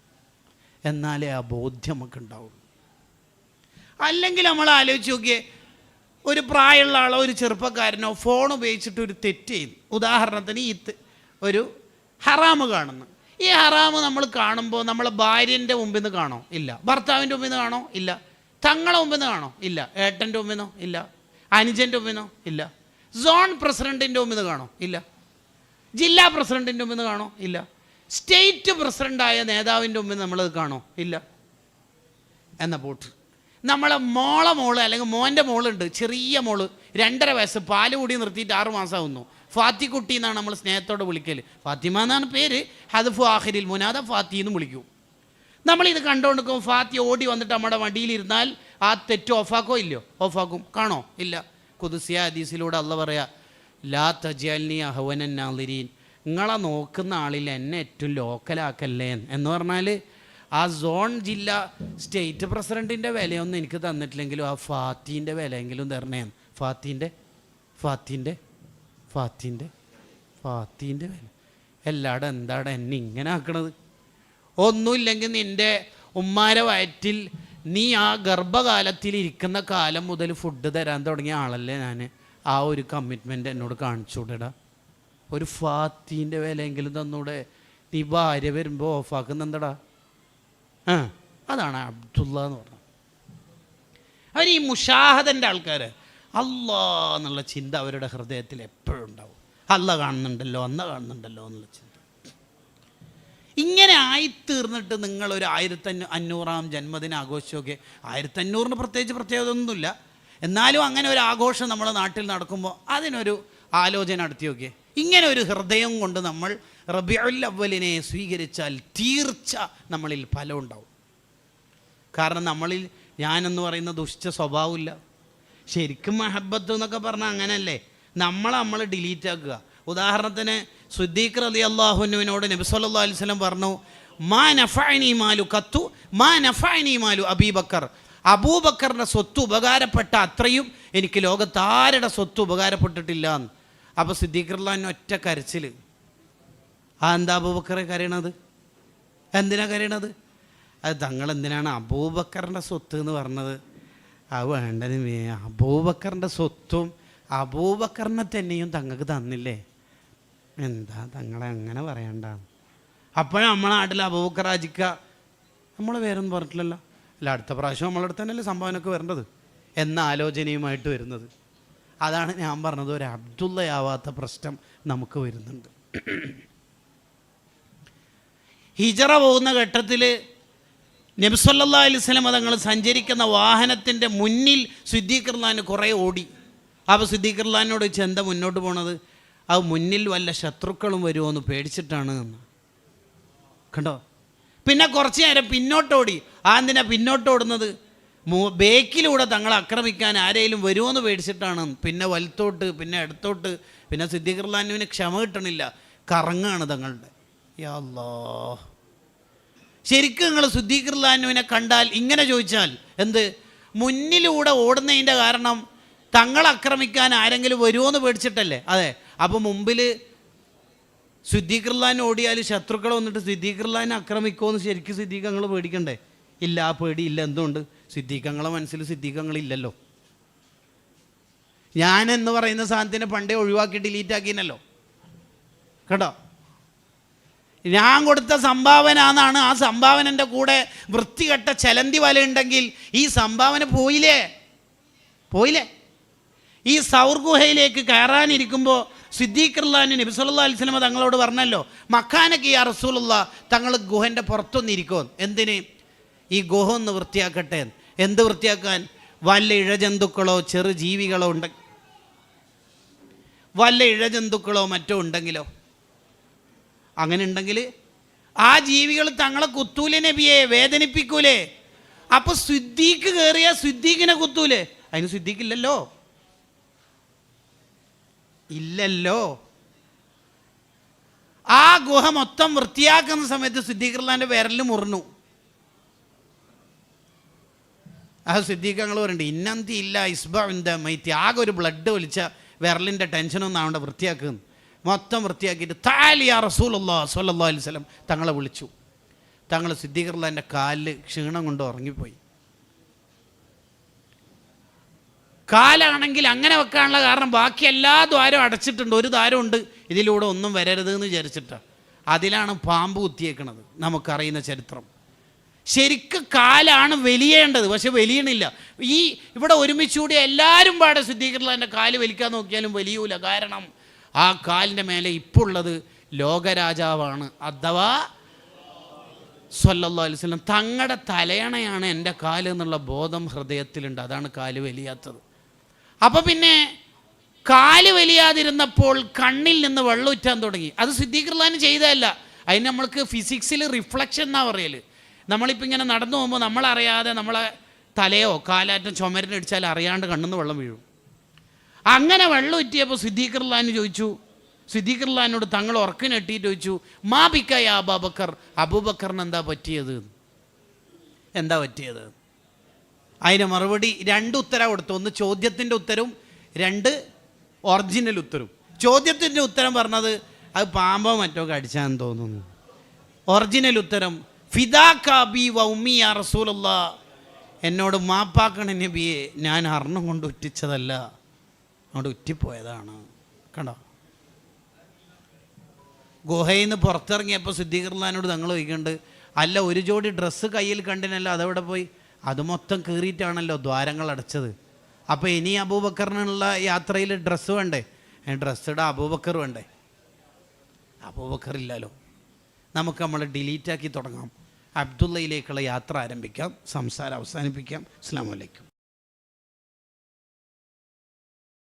എന്നാലേ ആ ബോധ്യം നമുക്ക് ഉണ്ടാവുള്ളൂ. അല്ലെങ്കിൽ നമ്മൾ ആലോചിച്ച് നോക്കിയേ, ഒരു പ്രായമുള്ള ആളോ ഒരു ചെറുപ്പക്കാരനോ ഫോൺ ഉപയോഗിച്ചിട്ട് ഒരു തെറ്റ് ചെയ്യുന്നു. ഉദാഹരണത്തിന് ഒരു ഹറാമ് കാണുന്നു. ഈ ഹറാമ് നമ്മൾ കാണുമ്പോൾ നമ്മളെ ഭാര്യൻ്റെ മുമ്പിൽ നിന്ന് കാണോ? ഇല്ല. ഭർത്താവിൻ്റെ മുമ്പിൽ നിന്ന് കാണോ? ഇല്ല. തങ്ങളെ മുമ്പിൽ നിന്ന് കാണോ? ഇല്ല. ഏട്ടൻ്റെ മുമ്പിൽ നിന്നോ? ഇല്ല. അനുജൻ്റെ മുമ്പിൽ നിന്നോ? ഇല്ല. സോൺ പ്രസിഡൻറ്റിൻ്റെ മുമ്പിൽ നിന്ന് കാണോ? ഇല്ല. ജില്ലാ പ്രസിഡൻറ്റിൻ്റെ മുമ്പിൽ നിന്ന് കാണോ? ഇല്ല. സ്റ്റേറ്റ് പ്രസിഡൻ്റായ നേതാവിൻ്റെ മുമ്പിൽ നമ്മളത് കാണോ? ഇല്ല. എന്ന പോട്ട് നമ്മളെ മോള് അല്ലെങ്കിൽ മോൻ്റെ മോളുണ്ട്, ചെറിയ മോള്, 2.5 വയസ്സ്, പാല് കൂടി നിർത്തിയിട്ട് 6 മാസമാകുന്നു. ഫാത്തിക്കുട്ടി എന്നാണ് നമ്മൾ സ്നേഹത്തോടെ വിളിക്കൽ. ഫാത്തിമ എന്നാണ് പേര്. ഹദഫു ആഖിരിൽ മുനാദ ഫാത്തി എന്ന് വിളിക്കൂ. നമ്മളിത് കണ്ടുകൊണ്ടിരിക്കും. ഫാത്തി ഓടി വന്നിട്ട് നമ്മുടെ വണ്ടിയിലിരുന്നാൽ ആ തെറ്റ് ഓഫാക്കോ ഇല്ലയോ? ഓഫാക്കും. കാണോ? ഇല്ല. ഖുദ്സിയ ഹദീസിലൂടെ അള്ളാഹ് പറയാ, ലാ തജഅൽനി അഹ്വനൻ നാളിരീൻ, നിങ്ങളെ നോക്കുന്ന ആളിൽ എന്നെ ഏറ്റവും ലോക്കലാക്കല്ലേ എന്ന് പറഞ്ഞാൽ ആ സോൺ ജില്ല സ്റ്റേറ്റ് പ്രസിഡൻറ്റിൻ്റെ വിലയൊന്നും എനിക്ക് തന്നിട്ടില്ലെങ്കിലും ആ ഫാത്തിൻ്റെ വിലയെങ്കിലും തരണേ. ഫാത്തിൻ്റെ വില എല്ലാടും എന്താടെ എന്നെ ഇങ്ങനെ ആക്കണത്? ഒന്നുമില്ലെങ്കിൽ നിൻ്റെ ഉമ്മാരെ വയറ്റിൽ നീ ആ ഗർഭകാലത്തിൽ ഇരിക്കുന്ന കാലം മുതൽ ഫുഡ് തരാൻ തുടങ്ങിയ ആളല്ലേ ഞാൻ. ആ ഒരു കമ്മിറ്റ്മെൻ്റ് എന്നോട് കാണിച്ചുകൂടെടാ. ഒരു ഫാത്തിൻ്റെ വിലയെങ്കിലും തന്നൂടെ? നീ ഭാര്യ വരുമ്പോൾ ഓഫാക്കുന്ന എന്താടാ? അതാണ് അബ്ദുള്ള എന്ന് പറഞ്ഞത്. അവർ ഈ മുഷാഹദൻ്റെ ആൾക്കാർ, അല്ലാ എന്നുള്ള ചിന്ത അവരുടെ ഹൃദയത്തിൽ എപ്പോഴും ഉണ്ടാവും. അല്ല കാണുന്നുണ്ടല്ലോ, അന്ന കാണുന്നുണ്ടല്ലോ എന്നുള്ള ചിന്ത. ഇങ്ങനെ ആയിത്തീർന്നിട്ട് നിങ്ങളൊരു 1500-ാം ജന്മദിന ആഘോഷമൊക്കെ, 1500-ന് പ്രത്യേകത ഒന്നുമില്ല, എന്നാലും അങ്ങനെ ഒരു ആഘോഷം നമ്മുടെ നാട്ടിൽ നടക്കുമ്പോൾ അതിനൊരു ആലോചന നടത്തി നോക്കിയേ. ഇങ്ങനെ ഒരു ഹൃദയം കൊണ്ട് നമ്മൾ റബീഉൽ അവ്വലിനെ സ്വീകരിച്ചാൽ തീർച്ച നമ്മളിൽ ഫലം ഉണ്ടാവും. കാരണം നമ്മളിൽ ഞാനെന്ന് പറയുന്ന ദുഷ്ട സ്വഭാവമില്ല. ശരിക്കും മഹബത്ത് എന്നൊക്കെ പറഞ്ഞാൽ അങ്ങനെയല്ലേ, നമ്മൾ ഡിലീറ്റ് ആക്കുക. ഉദാഹരണത്തിന് സിദ്ദീഖ് റളിയല്ലാഹു അൻഹുവിനോട് നബി സല്ലല്ലാഹു അലൈഹി വസല്ലം പറഞ്ഞു, മാ നഫഅനി മാലു ഖത്തു മാ നഫഅനി മാലു അബീബക്കർ, അബൂബക്കറിൻ്റെ സ്വത്ത് ഉപകാരപ്പെട്ട അത്രയും എനിക്ക് ലോകത്താരുടെ സ്വത്ത് ഉപകാരപ്പെട്ടിട്ടില്ല എന്ന്. അപ്പോൾ സിദ്ദീഖ് റളിയല്ലാഹു അൻഹു ഒറ്റ കരച്ചിൽ. എന്താ അബൂബക്കറെ കരയണത്? എന്തിനാ കരയണത്? അത് തങ്ങളെന്തിനാണ് അബൂബക്കറിൻ്റെ സ്വത്ത് എന്ന് പറഞ്ഞത്? അത് വേണ്ടത്, അബൂബക്കറിൻ്റെ സ്വത്തും അബൂബക്കറിനെ തന്നെയും തങ്ങൾക്ക് തന്നില്ലേ, എന്താ തങ്ങളെ അങ്ങനെ പറയണ്ട. അപ്പോഴും നമ്മളെ നാട്ടിൽ അബൂബക്കർ ആജിക്ക നമ്മൾ വേറൊന്നും പറഞ്ഞിട്ടില്ലല്ലോ, അല്ല അടുത്ത പ്രാവശ്യം നമ്മളടുത്ത് തന്നെയല്ലേ സംഭാവനയൊക്കെ വരേണ്ടത് എന്ന ആലോചനയുമായിട്ട് വരുന്നത്. അതാണ് ഞാൻ പറഞ്ഞത്, ഒരു അബ്ദുള്ളയാവാത്ത പ്രശ്നം നമുക്ക് വരുന്നുണ്ട്. ഹിജറ പോകുന്ന ഘട്ടത്തിൽ നബി സല്ലല്ലാഹു അലൈഹി വസല്ലം തങ്ങൾ സഞ്ചരിക്കുന്ന വാഹനത്തിൻ്റെ മുന്നിൽ സിദ്ദീഖ് റളിയല്ലാഹു കുറേ ഓടി. അപ്പോൾ സിദ്ദീഖ് റളിയല്ലാഹുവിനോട് ചോദിച്ചു, എന്താ മുന്നോട്ട് പോണത്? അത് മുന്നിൽ വല്ല ശത്രുക്കളും വരുമോ എന്ന് പേടിച്ചിട്ടാണ് എന്ന്. കണ്ടോ? പിന്നെ കുറച്ച് നേരം പിന്നോട്ടോടി. എന്തിനാ പിന്നോട്ടോടുന്നത്? ബേക്കിലൂടെ തങ്ങളെ ആക്രമിക്കാൻ ആരെങ്കിലും വരുമോ എന്ന് പേടിച്ചിട്ടാണ്. പിന്നെ വലത്തോട്ട്, പിന്നെ ഇടത്തോട്ട്. പിന്നെ സിദ്ദീഖ് റളിയല്ലാഹുവിന് ക്ഷമ കിട്ടണില്ല, കറങ്ങാണ് തങ്ങളുടെ. യാ അല്ലാഹ്, ശരിക്കും നിങ്ങൾ സിദ്ദീഖ് റളിയല്ലാഹുവിനെ കണ്ടാൽ ഇങ്ങനെ ചോദിച്ചാൽ, എന്ത് മുന്നിലൂടെ ഓടുന്നതിൻ്റെ കാരണം തങ്ങളെ ആക്രമിക്കാൻ ആരെങ്കിലും വരുമോ എന്ന് പേടിച്ചിട്ടല്ലേ? അതെ. അപ്പോൾ മുമ്പിൽ സിദ്ദീഖ് റളിയല്ലാഹു ഓടിയാൽ ശത്രുക്കൾ വന്നിട്ട് സിദ്ദീഖ് റളിയല്ലാഹുവിനെ ആക്രമിക്കുമോ ശരിക്കും സിദ്ദീഖ് ഞങ്ങൾ പേടിക്കണ്ടേ? ഇല്ല, ആ പേടിയില്ല. എന്തുകൊണ്ട്? സിദ്ദീഖ് ഞങ്ങളെ മനസ്സിൽ സിദ്ദീഖ് ഞങ്ങളില്ലല്ലോ. ഞാനെന്ന് പറയുന്ന സാധനത്തിനെ പണ്ടേ ഒഴിവാക്കി ഡിലീറ്റ് ആക്കിനല്ലോ. കേട്ടോ? ഞാൻ കൊടുത്ത സംഭാവന എന്നാണ്. ആ സംഭാവനൻ്റെ കൂടെ വൃത്തികെട്ട ചലന്തി വല ഉണ്ടെങ്കിൽ ഈ സംഭാവന പോയില്ലേ? ഈ സൗർ ഗുഹയിലേക്ക് കയറാനിരിക്കുമ്പോൾ സിദ്ദീഖ് റളിയല്ലാഹു നബി സല്ലല്ലാഹു അലൈഹി വസല്ലം തങ്ങളോട് പറഞ്ഞല്ലോ, മക്കാനക്ക് യാ റസൂലുള്ളാഹ്, തങ്ങൾ ഗുഹൻ്റെ പുറത്തൊന്നിരിക്കുമോ? എന്തിന്? ഈ ഗുഹ ഒന്ന് വൃത്തിയാക്കട്ടെ. എന്ത് വൃത്തിയാക്കാൻ? വല്ല ഇഴജന്തുക്കളോ ചെറു ജീവികളോ വല്ല ഇഴജന്തുക്കളോ മറ്റോ ഉണ്ടെങ്കിലോ? അങ്ങനെ ഉണ്ടെങ്കിൽ ആ ജീവികൾ തങ്ങളെ കുത്തൂലേ നബിയെ, വേദനിപ്പിക്കൂലേ? അപ്പോൾ സിദ്ദീഖ് കയറിയാൽ സിദ്ദീഖിനെ കുത്തൂലേ? അതിന് സിദ്ദീഖ് ഇല്ലല്ലോ. ആ ഗുഹ മൊത്തം വൃത്തിയാക്കുന്ന സമയത്ത് സിദ്ദീഖ് റളിയല്ലാഹുവിൻ്റെ വിരലിൽ മുറിഞ്ഞു. ആ സിദ്ദീഖ് ഞങ്ങൾ പറയുന്നുണ്ട്, ഇന്നന്തി ഇല്ല ഇസ്ബഅ മൈത്തി, ആകെ ഒരു ബ്ലഡ് ഒലിച്ച വിരലിൻ്റെ ടെൻഷനൊന്നും ആവണ്ട, വൃത്തിയാക്കുന്നു. മൊത്തം വൃത്തിയാക്കിയിട്ട് താലി യാ റസൂലുള്ളാഹി സ്വല്ലല്ലാഹു അലൈഹി വസല്ലം തങ്ങളെ വിളിച്ചു. തങ്ങൾ സിദ്ദീഖ് റളിയല്ലാഹുവിൻ്റെ കാലിൽ ക്ഷീണം കൊണ്ട് ഉറങ്ങിപ്പോയി. കാലാണെങ്കിൽ അങ്ങനെ വെക്കാനുള്ള കാരണം ബാക്കി എല്ലാ ദ്വാരവും അടച്ചിട്ടുണ്ട്, ഒരു ദ്വാരമുണ്ട് ഇതിലൂടെ ഒന്നും വരരുത് എന്ന് വിചാരിച്ചിട്ടാണ്. അതിലാണ് പാമ്പ് കുത്തിയേക്കണത്. നമുക്കറിയുന്ന ചരിത്രം. ശരിക്കും കാലാണ് വലിയേണ്ടത്, പക്ഷെ വലിയണില്ല. ഇവിടെ ഒരുമിച്ചുകൂടി എല്ലാവരും പാടെ സിദ്ദീഖ് റളിയല്ലാഹുവിൻ്റെ കാല് വലിക്കാൻ നോക്കിയാലും വലിയൂല. കാരണം ആ കാലിൻ്റെ മേലെ ഇപ്പോൾ ഉള്ളത് ലോകരാജാവാണ് അഥവാ സ്വല്ലല്ലാഹു അലൈഹി വസല്ലം. തങ്ങളുടെ തലയണയാണ് എൻ്റെ കാല് എന്നുള്ള ബോധം ഹൃദയത്തിലുണ്ട്. അതാണ് കാല് വലിയാത്തത്. അപ്പോൾ പിന്നെ കാല് വലിയാതിരുന്നപ്പോൾ കണ്ണിൽ നിന്ന് വെള്ളം ഉറ്റാൻ തുടങ്ങി. അത് സിദ്ദീഖ് റളിയല്ലാഹു ചെയ്തതല്ല, അതിന് നമ്മൾക്ക് ഫിസിക്സിൽ റിഫ്ലക്ഷൻ എന്നാണ് പറയൽ. നമ്മളിപ്പോൾ ഇങ്ങനെ നടന്നു പോകുമ്പോൾ നമ്മളറിയാതെ നമ്മളെ തലയോ കാലാറ്റം ചുമരിനടിച്ചാൽ അറിയാണ്ട് കണ്ണെന്ന് വെള്ളം വീഴും. അങ്ങനെ വെള്ളം ഉറ്റിയപ്പോൾ സിദ്ദീഖുല്ലാഹിന് ചോദിച്ചു, സിദ്ദീഖുല്ലാഹിനോട് തങ്ങൾ ഉറക്കിനെട്ടിയിട്ട് ചോദിച്ചു, മാ ബിക്ക യാ അബൂബക്കർ, അബൂബക്കറിന് എന്താ പറ്റിയത്, എന്താ പറ്റിയത്? അതിന് മറുപടി 2 ഉത്തരം കൊടുത്തു. ഒന്ന് ചോദ്യത്തിൻ്റെ ഉത്തരവും 2 ഒറിജിനൽ ഉത്തരവും. ചോദ്യത്തിൻ്റെ ഉത്തരം പറഞ്ഞത് അത് പാമ്പോ മറ്റോ കടിച്ചാന്ന് തോന്നുന്നു. ഒറിജിനൽ ഉത്തരം ഫിദാ കാബി വ ഉമ്മി യാ റസൂലല്ലാഹ്, എന്നോട് മാപ്പാക്കണ നബിയെ, ഞാൻ അർണം കൊണ്ട് ഉറ്റിച്ചതല്ല, അങ്ങോട്ട് ഉറ്റിപ്പോയതാണ്. കണ്ടോ? ഗുഹയിൽ നിന്ന് പുറത്തിറങ്ങിയപ്പോൾ സിദ്ദീഖുല്ലാഹിനോട് തങ്ങൾ ചോദിക്കുന്നുണ്ട്, അല്ല ഒരു ജോഡി ഡ്രസ്സ് കയ്യിൽ കണ്ടിനല്ലോ, അതെവിടെ പോയി? അത് മൊത്തം കീറിയിട്ടാണല്ലോ ദ്വാരങ്ങൾ അടച്ചത്. അപ്പോൾ ഇനി അബൂബക്കറിനുള്ള യാത്രയിൽ ഡ്രസ്സ് വേണ്ടേ? ഡ്രസ്സിടെ അബൂബക്കർ വേണ്ടേ? അബൂബക്കർ ഇല്ലല്ലോ. നമുക്ക് നമ്മൾ ഡിലീറ്റാക്കി തുടങ്ങാം. അബ്ദുള്ളയിലേക്കുള്ള യാത്ര ആരംഭിക്കാം, സംസാരം അവസാനിപ്പിക്കാം. അസ്സലാമു അലൈക്കും.